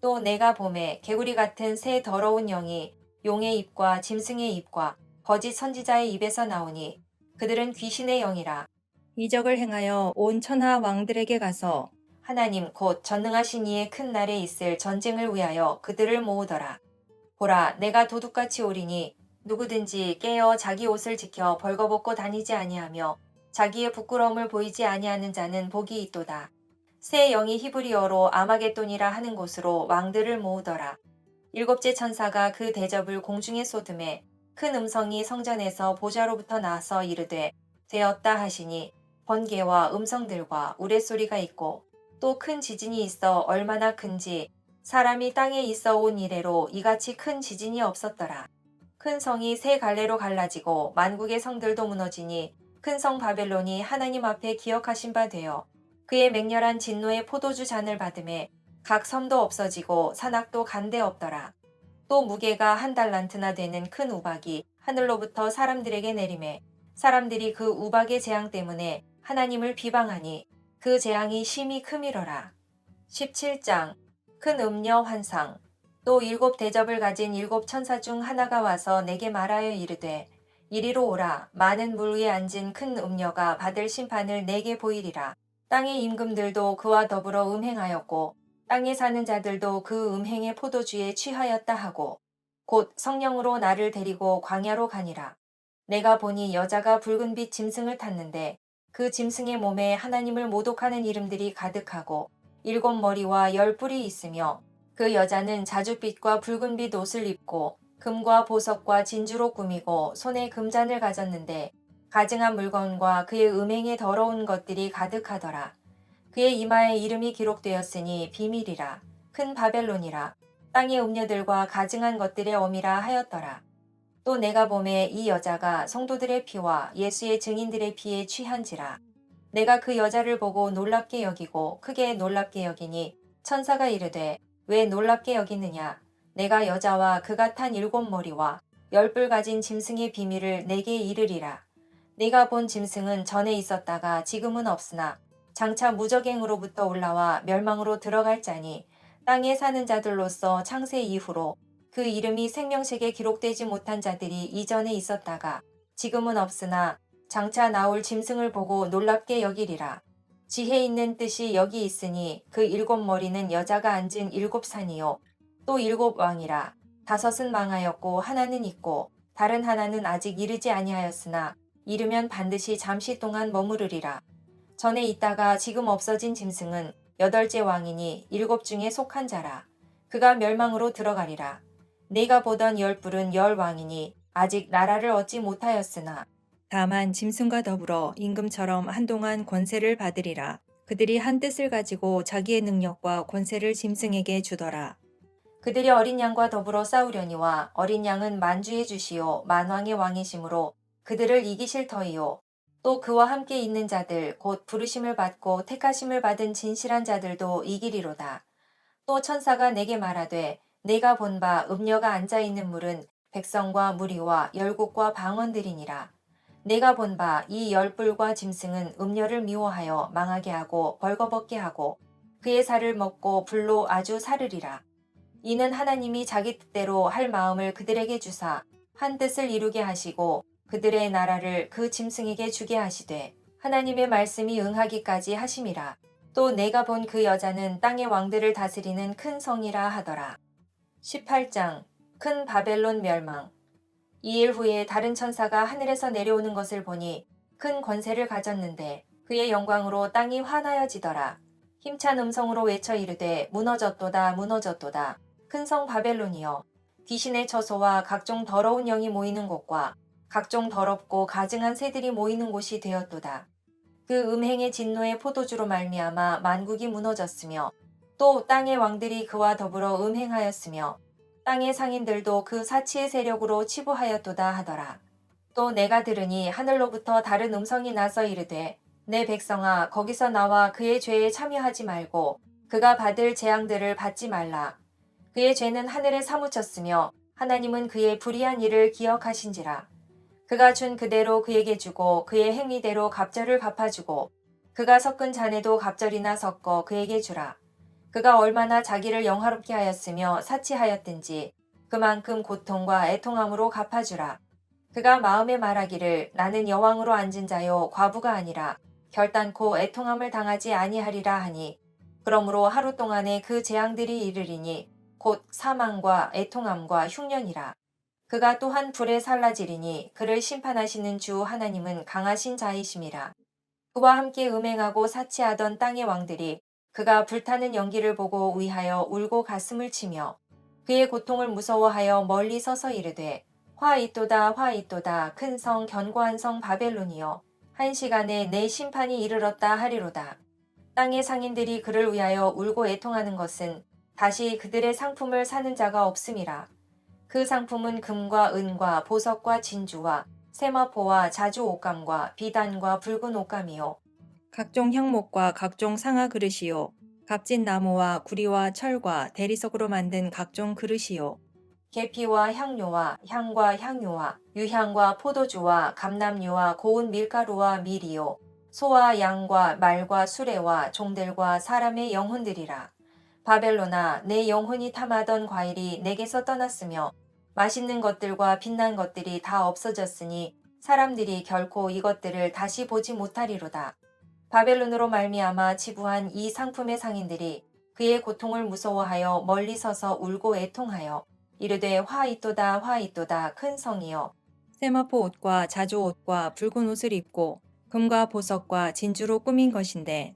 또 내가 보매 개구리 같은 새 더러운 영이 용의 입과 짐승의 입과 거짓 선지자의 입에서 나오니 그들은 귀신의 영이라. 이적을 행하여 온 천하 왕들에게 가서 하나님 곧 전능하신 이의 큰 날에 있을 전쟁을 위하여 그들을 모으더라. 보라 내가 도둑같이 오리니 누구든지 깨어 자기 옷을 지켜 벌거벗고 다니지 아니하며 자기의 부끄러움을 보이지 아니하는 자는 복이 있도다. 새 영이 히브리어로 아마겟돈이라 하는 곳으로 왕들을 모으더라. 일곱째 천사가 그 대접을 공중에 쏟음에 큰 음성이 성전에서 보좌로부터 나서 이르되 되었다 하시니 번개와 음성들과 우레소리가 있고 또 큰 지진이 있어 얼마나 큰지 사람이 땅에 있어 온 이래로 이같이 큰 지진이 없었더라. 큰 성이 세 갈래로 갈라지고 만국의 성들도 무너지니 큰 성 바벨론이 하나님 앞에 기억하신 바 되어 그의 맹렬한 진노의 포도주 잔을 받음에 각 섬도 없어지고 산악도 간데 없더라. 또 무게가 한 달란트나 되는 큰 우박이 하늘로부터 사람들에게 내림에 사람들이 그 우박의 재앙 때문에 하나님을 비방하니 그 재앙이 심히 크미러라. 17장 큰 음녀 환상. 또 7대접을 가진 7천사 중 하나가 와서 내게 말하여 이르되 이리로 오라. 많은 물 위에 앉은 큰 음녀가 받을 심판을 내게 보이리라. 땅의 임금들도 그와 더불어 음행하였고 땅에 사는 자들도 그 음행의 포도주에 취하였다 하고 곧 성령으로 나를 데리고 광야로 가니라. 내가 보니 여자가 붉은빛 짐승을 탔는데 그 짐승의 몸에 하나님을 모독하는 이름들이 가득하고 7머리와 10뿔이 있으며 그 여자는 자줏빛과 붉은빛 옷을 입고 금과 보석과 진주로 꾸미고 손에 금잔을 가졌는데 가증한 물건과 그의 음행에 더러운 것들이 가득하더라. 그의 이마에 이름이 기록되었으니 비밀이라. 큰 바벨론이라. 땅의 음녀들과 가증한 것들의 어미라 하였더라. 또 내가 보매 이 여자가 성도들의 피와 예수의 증인들의 피에 취한지라. 내가 그 여자를 보고 놀랍게 여기고 크게 놀랍게 여기니 천사가 이르되 왜 놀랍게 여기느냐. 내가 여자와 그가 탄 7머리와 10뿔 가진 짐승의 비밀을 내게 이르리라. 네가 본 짐승은 전에 있었다가 지금은 없으나 장차 무적행으로부터 올라와 멸망으로 들어갈 자니 땅에 사는 자들로서 창세 이후로 그 이름이 생명책에 기록되지 못한 자들이 이전에 있었다가 지금은 없으나 장차 나올 짐승을 보고 놀랍게 여기리라. 지혜 있는 뜻이 여기 있으니 그 7머리는 여자가 앉은 7산이요 또 7왕이라. 5은 망하였고 하나는 있고 다른 하나는 아직 이르지 아니하였으나 이르면 반드시 잠시 동안 머무르리라. 전에 있다가 지금 없어진 짐승은 8째 왕이니 7 중에 속한 자라. 그가 멸망으로 들어가리라. 네가 보던 10뿔은 10왕이니 아직 나라를 얻지 못하였으나 다만 짐승과 더불어 임금처럼 한동안 권세를 받으리라. 그들이 한 뜻을 가지고 자기의 능력과 권세를 짐승에게 주더라. 그들이 어린 양과 더불어 싸우려니와 어린 양은 만주의 주시요 만왕의 왕이시므로 그들을 이기실 터이요. 또 그와 함께 있는 자들 곧 부르심을 받고 택하심을 받은 진실한 자들도 이기리로다. 또 천사가 내게 말하되 내가 본 바 음녀가 앉아있는 물은 백성과 무리와 열국과 방언들이니라. 내가 본 바 이 10뿔과 짐승은 음녀를 미워하여 망하게 하고 벌거벗게 하고 그의 살을 먹고 불로 아주 사르리라. 이는 하나님이 자기 뜻대로 할 마음을 그들에게 주사 한 뜻을 이루게 하시고 그들의 나라를 그 짐승에게 주게 하시되 하나님의 말씀이 응하기까지 하심이라. 또 내가 본 그 여자는 땅의 왕들을 다스리는 큰 성이라 하더라. 18장 큰 바벨론 멸망. 2일 후에 다른 천사가 하늘에서 내려오는 것을 보니 큰 권세를 가졌는데 그의 영광으로 땅이 환하여지더라. 힘찬 음성으로 외쳐 이르되 무너졌도다 무너졌도다. 큰 성 바벨론이여 귀신의 처소와 각종 더러운 영이 모이는 곳과 각종 더럽고 가증한 새들이 모이는 곳이 되었도다. 그 음행의 진노의 포도주로 말미암아 만국이 무너졌으며 또 땅의 왕들이 그와 더불어 음행하였으며 땅의 상인들도 그 사치의 세력으로 치부하였도다 하더라. 또 내가 들으니 하늘로부터 다른 음성이 나서 이르되 내 백성아 거기서 나와 그의 죄에 참여하지 말고 그가 받을 재앙들을 받지 말라. 그의 죄는 하늘에 사무쳤으며 하나님은 그의 불의한 일을 기억하신지라. 그가 준 그대로 그에게 주고 그의 행위대로 갑절을 갚아주고 그가 섞은 잔에도 갑절이나 섞어 그에게 주라. 그가 얼마나 자기를 영화롭게 하였으며 사치하였든지 그만큼 고통과 애통함으로 갚아주라. 그가 마음에 말하기를 나는 여왕으로 앉은 자요 과부가 아니라 결단코 애통함을 당하지 아니하리라 하니 그러므로 하루 동안에 그 재앙들이 이르리니 곧 사망과 애통함과 흉년이라. 그가 또한 불에 살라지리니 그를 심판하시는 주 하나님은 강하신 자이심이라. 그와 함께 음행하고 사치하던 땅의 왕들이 그가 불타는 연기를 보고 위하여 울고 가슴을 치며 그의 고통을 무서워하여 멀리 서서 이르되 화 있도다 화 있도다 큰 성 견고한 성 바벨론이여 한 시간에 내 심판이 이르렀다 하리로다. 땅의 상인들이 그를 위하여 울고 애통하는 것은 다시 그들의 상품을 사는 자가 없음이라. 그 상품은 금과 은과 보석과 진주와 세마포와 자주 옷감과 비단과 붉은 옷감이요 각종 향목과 각종 상아 그릇이요 값진 나무와 구리와 철과 대리석으로 만든 각종 그릇이요 계피와 향료와 향과 향유와 유향과 포도주와 감람류와 고운 밀가루와 밀이요 소와 양과 말과 수레와 종들과 사람의 영혼들이라. 바벨론아, 내 영혼이 탐하던 과일이 내게서 떠났으며 맛있는 것들과 빛난 것들이 다 없어졌으니 사람들이 결코 이것들을 다시 보지 못하리로다. 바벨론으로 말미암아 지부한 이 상품의 상인들이 그의 고통을 무서워하여 멀리 서서 울고 애통하여 이르되 화 있도다 화 있도다 큰 성이여 세마포 옷과 자주 옷과 붉은 옷을 입고 금과 보석과 진주로 꾸민 것인데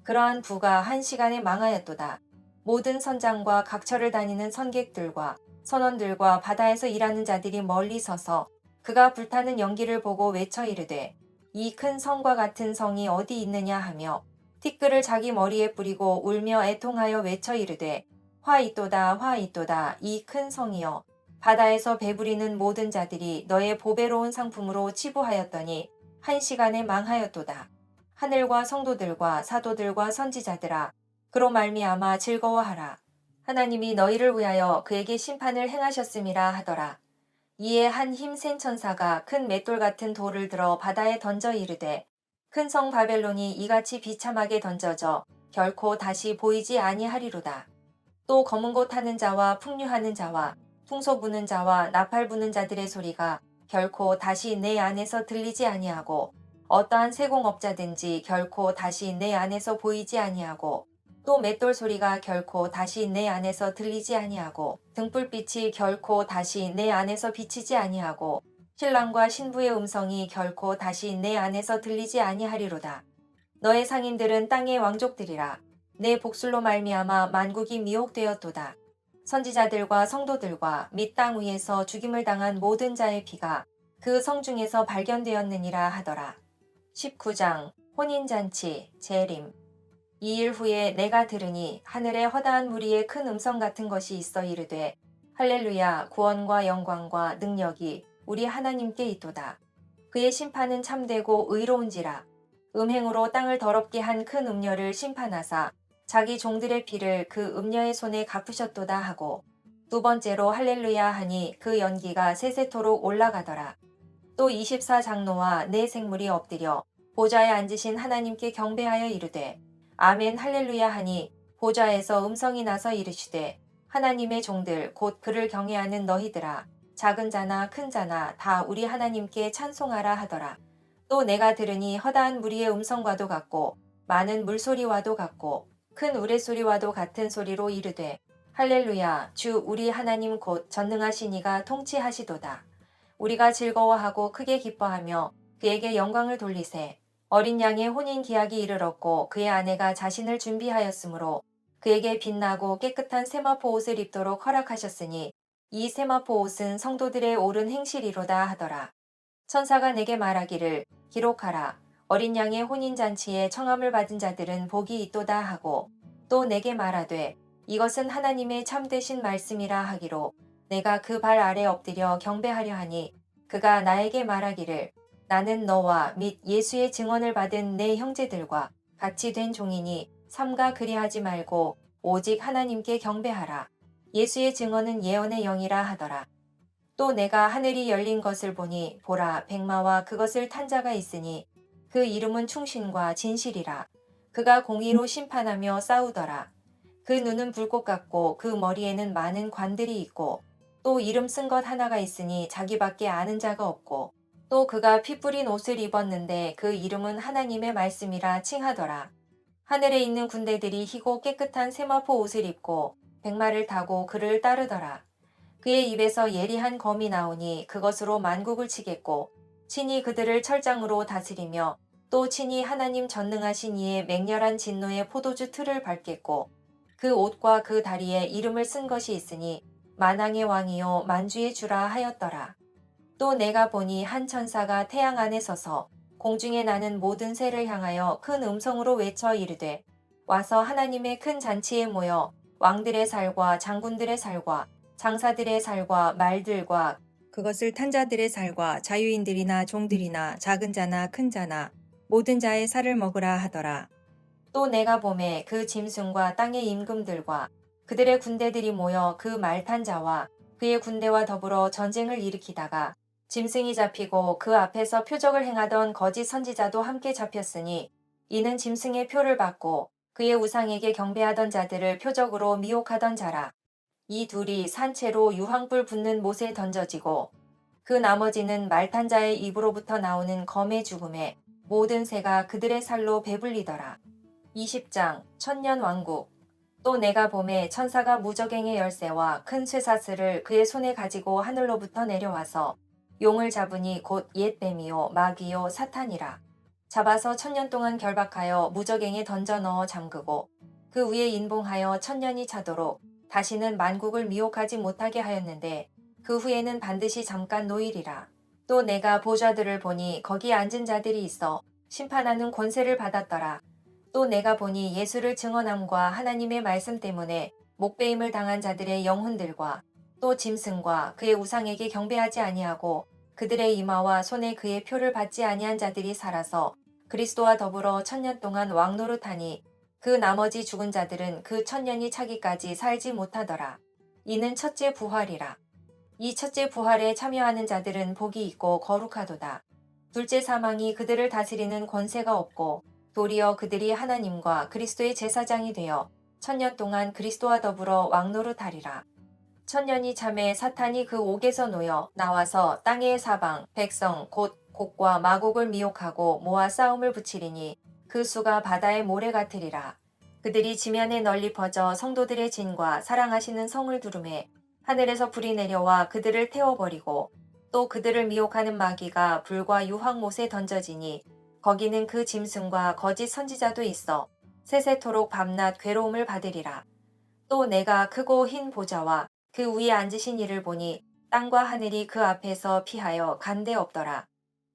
그러한 부가 한 시간에 망하였도다. 모든 선장과 각처를 다니는 선객들과 선원들과 바다에서 일하는 자들이 멀리 서서 그가 불타는 연기를 보고 외쳐 이르되 이 큰 성과 같은 성이 어디 있느냐 하며 티끌을 자기 머리에 뿌리고 울며 애통하여 외쳐 이르되 화 있도다 화 있도다 이 큰 성이여 바다에서 배부리는 모든 자들이 너의 보배로운 상품으로 치부하였더니 한 시간에 망하였도다. 하늘과 성도들과 사도들과 선지자들아 그로 말미암아 즐거워하라. 하나님이 너희를 위하여 그에게 심판을 행하셨음이라 하더라. 이에 한 힘센 천사가 큰 맷돌 같은 돌을 들어 바다에 던져 이르되 큰 성 바벨론이 이같이 비참하게 던져져 결코 다시 보이지 아니하리로다. 또 검은 곳 타는 자와 풍류하는 자와 풍소 부는 자와 나팔 부는 자들의 소리가 결코 다시 내 안에서 들리지 아니하고 어떠한 세공업자든지 결코 다시 내 안에서 보이지 아니하고 또 맷돌 소리가 결코 다시 내 안에서 들리지 아니하고 등불빛이 결코 다시 내 안에서 비치지 아니하고 신랑과 신부의 음성이 결코 다시 내 안에서 들리지 아니하리로다. 너의 상인들은 땅의 왕족들이라. 내 복술로 말미암아 만국이 미혹되었도다. 선지자들과 성도들과 및 땅 위에서 죽임을 당한 모든 자의 피가 그 성 중에서 발견되었느니라 하더라. 19장 혼인잔치 재림. 이 일 후에 내가 들으니 하늘에 허다한 무리의 큰 음성 같은 것이 있어 이르되 할렐루야 구원과 영광과 능력이 우리 하나님께 있도다. 그의 심판은 참되고 의로운지라. 음행으로 땅을 더럽게 한 큰 음녀를 심판하사 자기 종들의 피를 그 음녀의 손에 갚으셨도다 하고 두 번째로 할렐루야 하니 그 연기가 세세토록 올라가더라. 또 24장로와 네 생물이 엎드려 보좌에 앉으신 하나님께 경배하여 이르되 아멘 할렐루야 하니 보좌에서 음성이 나서 이르시되 하나님의 종들 곧 그를 경외하는 너희들아 작은 자나 큰 자나 다 우리 하나님께 찬송하라 하더라. 또 내가 들으니 허다한 무리의 음성과도 같고 많은 물소리와도 같고 큰 우레소리와도 같은 소리로 이르되 할렐루야 주 우리 하나님 곧 전능하신 이가 통치하시도다. 우리가 즐거워하고 크게 기뻐하며 그에게 영광을 돌리세. 어린 양의 혼인 기약이 이르렀고 그의 아내가 자신을 준비하였으므로 그에게 빛나고 깨끗한 세마포 옷을 입도록 허락하셨으니 이 세마포 옷은 성도들의 옳은 행실이로다 하더라. 천사가 내게 말하기를 기록하라. 어린 양의 혼인잔치에 청함을 받은 자들은 복이 있도다 하고 또 내게 말하되 이것은 하나님의 참되신 말씀이라 하기로 내가 그 발 아래 엎드려 경배하려 하니 그가 나에게 말하기를 나는 너와 및 예수의 증언을 받은 내 형제들과 같이 된 종이니 삼가 그리하지 말고 오직 하나님께 경배하라. 예수의 증언은 예언의 영이라 하더라. 또 내가 하늘이 열린 것을 보니 보라 백마와 그것을 탄 자가 있으니 그 이름은 충신과 진실이라. 그가 공의로 심판하며 싸우더라. 그 눈은 불꽃 같고 그 머리에는 많은 관들이 있고 또 이름 쓴 것 하나가 있으니 자기밖에 아는 자가 없고 또 그가 피 뿌린 옷을 입었는데 그 이름은 하나님의 말씀이라 칭하더라. 하늘에 있는 군대들이 희고 깨끗한 세마포 옷을 입고 백마를 타고 그를 따르더라. 그의 입에서 예리한 검이 나오니 그것으로 만국을 치겠고 친히 그들을 철장으로 다스리며 또 친히 하나님 전능하신 이의 맹렬한 진노의 포도주 틀을 밟겠고 그 옷과 그 다리에 이름을 쓴 것이 있으니 만왕의 왕이요 만주의 주라 하였더라. 또 내가 보니 한 천사가 태양 안에 서서 공중에 나는 모든 새를 향하여 큰 음성으로 외쳐 이르되 와서 하나님의 큰 잔치에 모여 왕들의 살과 장군들의 살과 장사들의 살과 말들과 그것을 탄 자들의 살과 자유인들이나 종들이나 작은 자나 큰 자나 모든 자의 살을 먹으라 하더라. 또 내가 보매 그 짐승과 땅의 임금들과 그들의 군대들이 모여 그 말 탄 자와 그의 군대와 더불어 전쟁을 일으키다가 짐승이 잡히고 그 앞에서 표적을 행하던 거짓 선지자도 함께 잡혔으니 이는 짐승의 표를 받고 그의 우상에게 경배하던 자들을 표적으로 미혹하던 자라. 이 둘이 산채로 유황불 붙는 못에 던져지고 그 나머지는 말탄 자의 입으로부터 나오는 검의 죽음에 모든 새가 그들의 살로 배불리더라. 20장 천년왕국. 또 내가 봄에 천사가 무저갱의 열쇠와 큰 쇠사슬을 그의 손에 가지고 하늘로부터 내려와서 용을 잡으니 곧 옛뱀이요 마귀요 사탄이라. 잡아서 1000년 동안 결박하여 무저갱에 던져 넣어 잠그고 그 위에 인봉하여 1000년이 차도록 다시는 만국을 미혹하지 못하게 하였는데 그 후에는 반드시 잠깐 노일이라. 또 내가 보좌들을 보니 거기 앉은 자들이 있어 심판하는 권세를 받았더라. 또 내가 보니 예수를 증언함과 하나님의 말씀 때문에 목배임을 당한 자들의 영혼들과 또 짐승과 그의 우상에게 경배하지 아니하고 그들의 이마와 손에 그의 표를 받지 아니한 자들이 살아서 그리스도와 더불어 1000년 동안 왕노릇하니 그 나머지 죽은 자들은 그 1000년이 차기까지 살지 못하더라. 이는 첫째 부활이라. 이 첫째 부활에 참여하는 자들은 복이 있고 거룩하도다. 둘째 사망이 그들을 다스리는 권세가 없고 도리어 그들이 하나님과 그리스도의 제사장이 되어 1000년 동안 그리스도와 더불어 왕노릇하리라. 1000년이 참에 사탄이 그 옥에서 놓여 나와서 땅의 사방 백성 곧 곡과 마곡을 미혹하고 모아 싸움을 붙이리니 그 수가 바다의 모래 같으리라. 그들이 지면에 널리 퍼져 성도들의 진과 사랑하시는 성을 두르매 하늘에서 불이 내려와 그들을 태워버리고 또 그들을 미혹하는 마귀가 불과 유황못에 던져지니 거기는 그 짐승과 거짓 선지자도 있어 세세토록 밤낮 괴로움을 받으리라. 또 내가 크고 흰 보좌와 그 위에 앉으신 이를 보니 땅과 하늘이 그 앞에서 피하여 간데 없더라.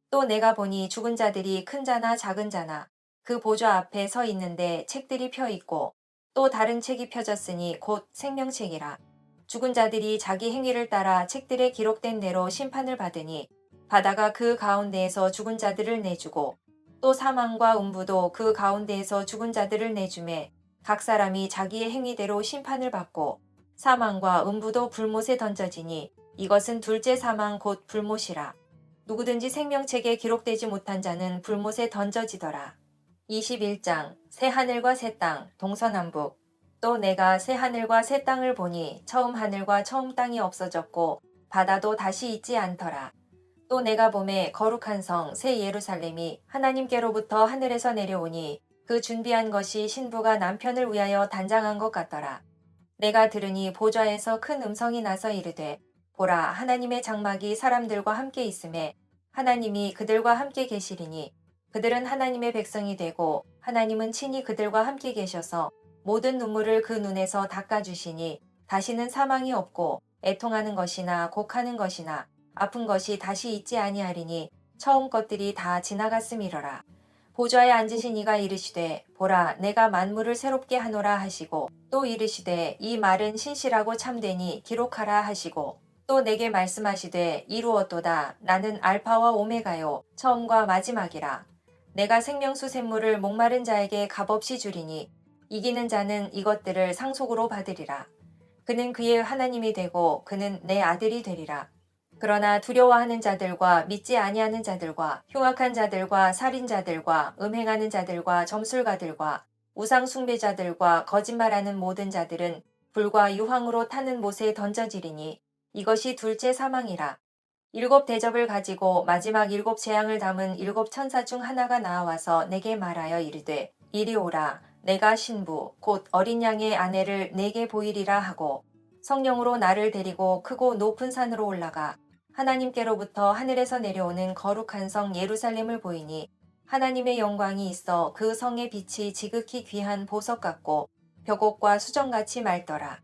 또 내가 보니 죽은 자들이 큰 자나 작은 자나 그 보좌 앞에 서 있는데 책들이 펴 있고 또 다른 책이 펴졌으니 곧 생명책이라. 죽은 자들이 자기 행위를 따라 책들에 기록된 대로 심판을 받으니 바다가 그 가운데에서 죽은 자들을 내주고 또 사망과 음부도 그 가운데에서 죽은 자들을 내주매 각 사람이 자기의 행위대로 심판을 받고 사망과 음부도 불못에 던져지니 이것은 둘째 사망 곧 불못이라. 누구든지 생명책에 기록되지 못한 자는 불못에 던져지더라. 21장 새 하늘과 새 땅 동서남북. 또 내가 새 하늘과 새 땅을 보니 처음 하늘과 처음 땅이 없어졌고 바다도 다시 있지 않더라. 또 내가 보매 거룩한 성 새 예루살렘이 하나님께로부터 하늘에서 내려오니 그 준비한 것이 신부가 남편을 위하여 단장한 것 같더라. 내가 들으니 보좌에서 큰 음성이 나서 이르되 보라 하나님의 장막이 사람들과 함께 있음에 하나님이 그들과 함께 계시리니 그들은 하나님의 백성이 되고 하나님은 친히 그들과 함께 계셔서 모든 눈물을 그 눈에서 닦아주시니 다시는 사망이 없고 애통하는 것이나 곡하는 것이나 아픈 것이 다시 있지 아니하리니 처음 것들이 다 지나갔음이러라. 보좌에 앉으신 이가 이르시되 보라 내가 만물을 새롭게 하노라 하시고 또 이르시되 이 말은 신실하고 참되니 기록하라 하시고 또 내게 말씀하시되 이루었도다 나는 알파와 오메가요 처음과 마지막이라. 내가 생명수 샘물을 목마른 자에게 값없이 주리니 이기는 자는 이것들을 상속으로 받으리라. 그는 그의 하나님이 되고 그는 내 아들이 되리라. 그러나 두려워하는 자들과 믿지 아니하는 자들과 흉악한 자들과 살인자들과 음행하는 자들과 점술가들과 우상 숭배자들과 거짓말하는 모든 자들은 불과 유황으로 타는 못에 던져지리니 이것이 둘째 사망이라. 7 대접을 가지고 마지막 7 재앙을 담은 7 천사 중 하나가 나와서 내게 말하여 이르되 이리 오라 내가 신부 곧 어린 양의 아내를 내게 보이리라 하고 성령으로 나를 데리고 크고 높은 산으로 올라가 하나님께로부터 하늘에서 내려오는 거룩한 성 예루살렘을 보이니 하나님의 영광이 있어 그 성의 빛이 지극히 귀한 보석 같고 벽옥과 수정같이 맑더라.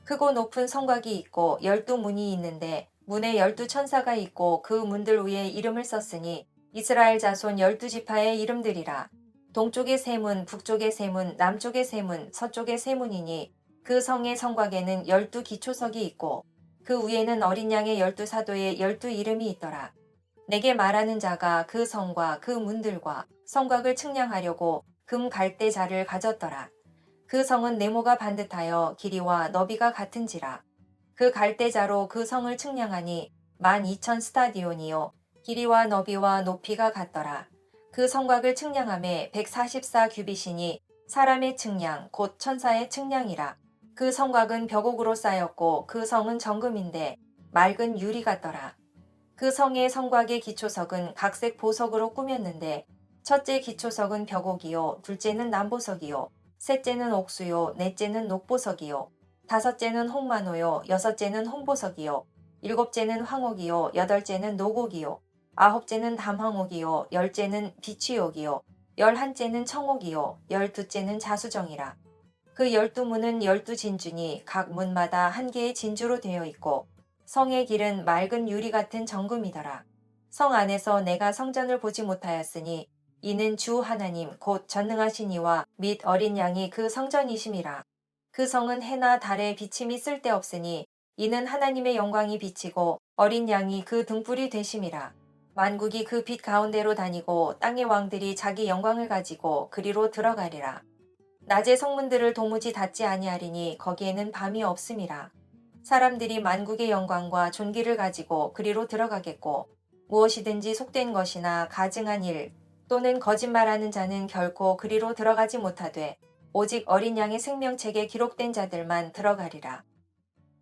크고 높은 성곽이 있고 12문이 있는데 문에 12천사가 있고 그 문들 위에 이름을 썼으니 이스라엘 자손 12지파의 이름들이라. 동쪽의 세 문, 북쪽의 세 문, 남쪽의 세 문, 서쪽의 세 문이니 그 성의 성곽에는 12 기초석이 있고 그 위에는 어린 양의 12사도의 12 이름이 있더라. 내게 말하는 자가 그 성과 그 문들과 성곽을 측량하려고 금 갈대 자를 가졌더라. 그 성은 네모가 반듯하여 길이와 너비가 같은지라. 그 갈대자로 그 성을 측량하니 12,000 스타디온이요 길이와 너비와 높이가 같더라. 그 성곽을 측량함에 144 규빗이니 사람의 측량 곧 천사의 측량이라. 그 성곽은 벽옥으로 쌓였고 그 성은 정금인데 맑은 유리 같더라. 그 성의 성곽의 기초석은 각색 보석으로 꾸몄는데 첫째 기초석은 벽옥이요 둘째는 남보석이요 셋째는 옥수요 넷째는 녹보석이요 다섯째는 홍만호요 여섯째는 홍보석이요 일곱째는 황옥이요 여덟째는 노곡이요 아홉째는 담황옥이요 열째는 비취옥이요 열한째는 청옥이요 열두째는 자수정이라. 그 12문은 12진주니 각 문마다 한 개의 진주로 되어 있고 성의 길은 맑은 유리 같은 정금이더라. 성 안에서 내가 성전을 보지 못하였으니 이는 주 하나님 곧 전능하신 이와 및 어린 양이 그 성전이심이라. 그 성은 해나 달의 비침이 쓸데없으니 이는 하나님의 영광이 비치고 어린 양이 그 등불이 되심이라. 만국이 그 빛 가운데로 다니고 땅의 왕들이 자기 영광을 가지고 그리로 들어가리라. 낮의 성문들을 도무지 닫지 아니하리니 거기에는 밤이 없음이라. 사람들이 만국의 영광과 존귀를 가지고 그리로 들어가겠고 무엇이든지 속된 것이나 가증한 일 또는 거짓말하는 자는 결코 그리로 들어가지 못하되 오직 어린 양의 생명책에 기록된 자들만 들어가리라.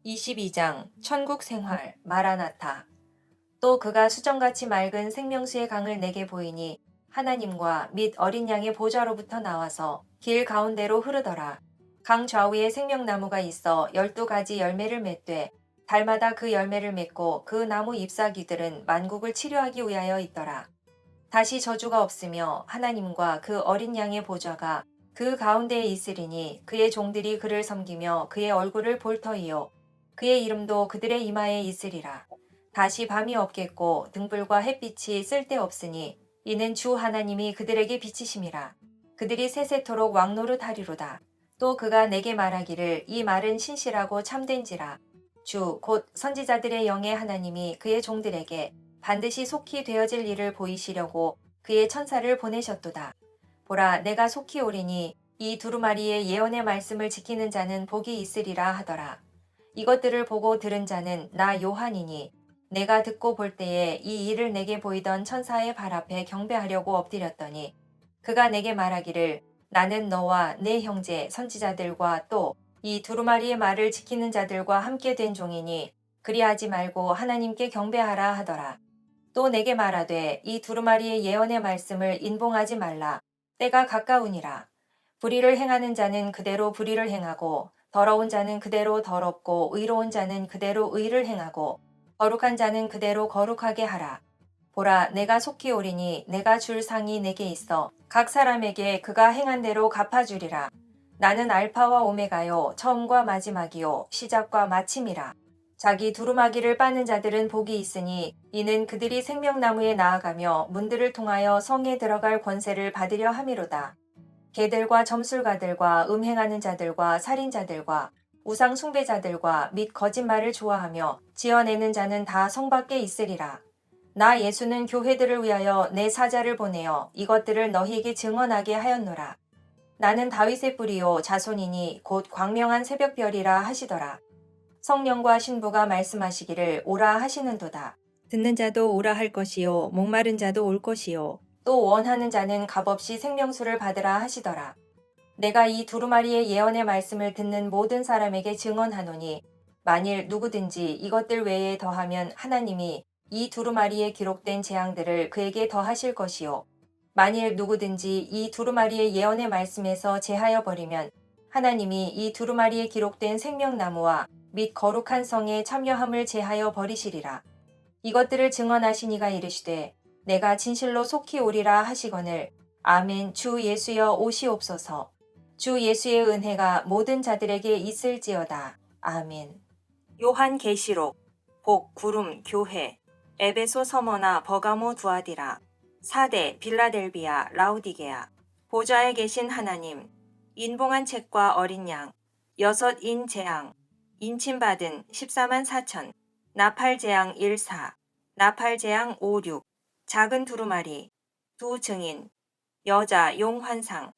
22장 천국 생활 마라나타. 또 그가 수정같이 맑은 생명수의 강을 내게 보이니 하나님과 및 어린 양의 보좌로부터 나와서 길 가운데로 흐르더라. 강 좌우에 생명나무가 있어 12가지 열매를 맺되 달마다 그 열매를 맺고 그 나무 잎사귀들은 만국을 치료하기 위하여 있더라. 다시 저주가 없으며 하나님과 그 어린 양의 보좌가 그 가운데에 있으리니 그의 종들이 그를 섬기며 그의 얼굴을 볼 터이요 그의 이름도 그들의 이마에 있으리라. 다시 밤이 없겠고 등불과 햇빛이 쓸데없으니 이는 주 하나님이 그들에게 비치심이라. 그들이 세세토록 왕노릇하리로다. 또 그가 내게 말하기를 이 말은 신실하고 참된지라. 주 곧 선지자들의 영의 하나님이 그의 종들에게 반드시 속히 되어질 일을 보이시려고 그의 천사를 보내셨도다. 보라 내가 속히 오리니 이 두루마리의 예언의 말씀을 지키는 자는 복이 있으리라 하더라. 이것들을 보고 들은 자는 나 요한이니 내가 듣고 볼 때에 이 일을 내게 보이던 천사의 발 앞에 경배하려고 엎드렸더니 그가 내게 말하기를 나는 너와 내 형제 선지자들과 또 이 두루마리의 말을 지키는 자들과 함께 된 종이니 그리하지 말고 하나님께 경배하라 하더라. 또 내게 말하되 이 두루마리의 예언의 말씀을 인봉하지 말라. 때가 가까우니라. 불의를 행하는 자는 그대로 불의를 행하고 더러운 자는 그대로 더럽고 의로운 자는 그대로 의를 행하고 거룩한 자는 그대로 거룩하게 하라. 보라 내가 속히 오리니 내가 줄 상이 내게 있어 각 사람에게 그가 행한 대로 갚아주리라. 나는 알파와 오메가요 처음과 마지막이요 시작과 마침이라. 자기 두루마기를 빠는 자들은 복이 있으니 이는 그들이 생명나무에 나아가며 문들을 통하여 성에 들어갈 권세를 받으려 함이로다. 개들과 점술가들과 음행하는 자들과 살인자들과 우상 숭배자들과 및 거짓말을 좋아하며 지어내는 자는 다 성 밖에 있으리라. 나 예수는 교회들을 위하여 내 사자를 보내어 이것들을 너희에게 증언하게 하였노라. 나는 다윗의 뿌리요 자손이니 곧 광명한 새벽별이라 하시더라. 성령과 신부가 말씀하시기를 오라 하시는도다. 듣는 자도 오라 할 것이요 목마른 자도 올 것이요 또 원하는 자는 값없이 생명수를 받으라 하시더라. 내가 이 두루마리의 예언의 말씀을 듣는 모든 사람에게 증언하노니 만일 누구든지 이것들 외에 더하면 하나님이 이 두루마리에 기록된 재앙들을 그에게 더하실 것이요 만일 누구든지 이 두루마리의 예언의 말씀에서 제하여 버리면 하나님이 이 두루마리에 기록된 생명나무와 및 거룩한 성에 참여함을 제하여 버리시리라. 이것들을 증언하신 이가 이르시되 내가 진실로 속히 오리라 하시거늘 아멘. 주 예수여 오시옵소서. 주 예수의 은혜가 모든 자들에게 있을지어다. 아멘. 요한계시록 복 구름 교회 에베소 서머나 버가모 두아디라 사대 빌라델비아 라우디게아 보좌에 계신 하나님 인봉한 책과 어린 양 여섯 인 재앙 인침받은 14만 4천 나팔 재앙 14 나팔 재앙 56 작은 두루마리 두 증인 여자 용 환상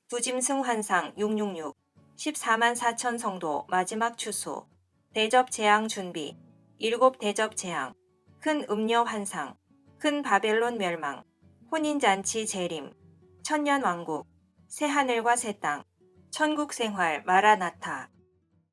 두 짐승 환상 666 14만 4천 성도 마지막 추수 대접 재앙 준비. 일곱 대접 재앙. 큰 음료 환상. 큰 바벨론 멸망. 혼인잔치 재림. 천년왕국. 새하늘과 새 땅. 천국 생활 마라나타.